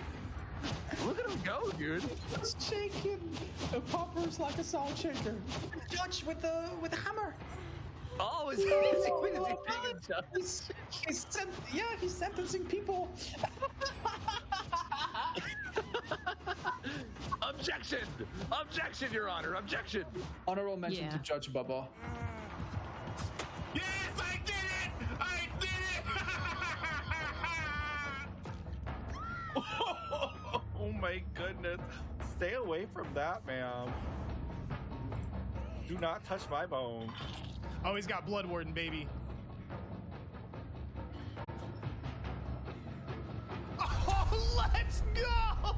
S22: Look at him go, dude.
S16: He's shaking. The popper's like a salt shaker. Judge with the hammer.
S22: Oh, is he
S16: he's sentencing people.
S22: Objection! Objection, Your Honor! Objection!
S23: Honorable mention to Judge Bubba.
S21: Yes, I did it! I did it!
S24: Oh my goodness. Stay away from that, ma'am. Do not touch my bone.
S22: Oh, he's got Blood Warden, baby.
S21: Oh, let's go!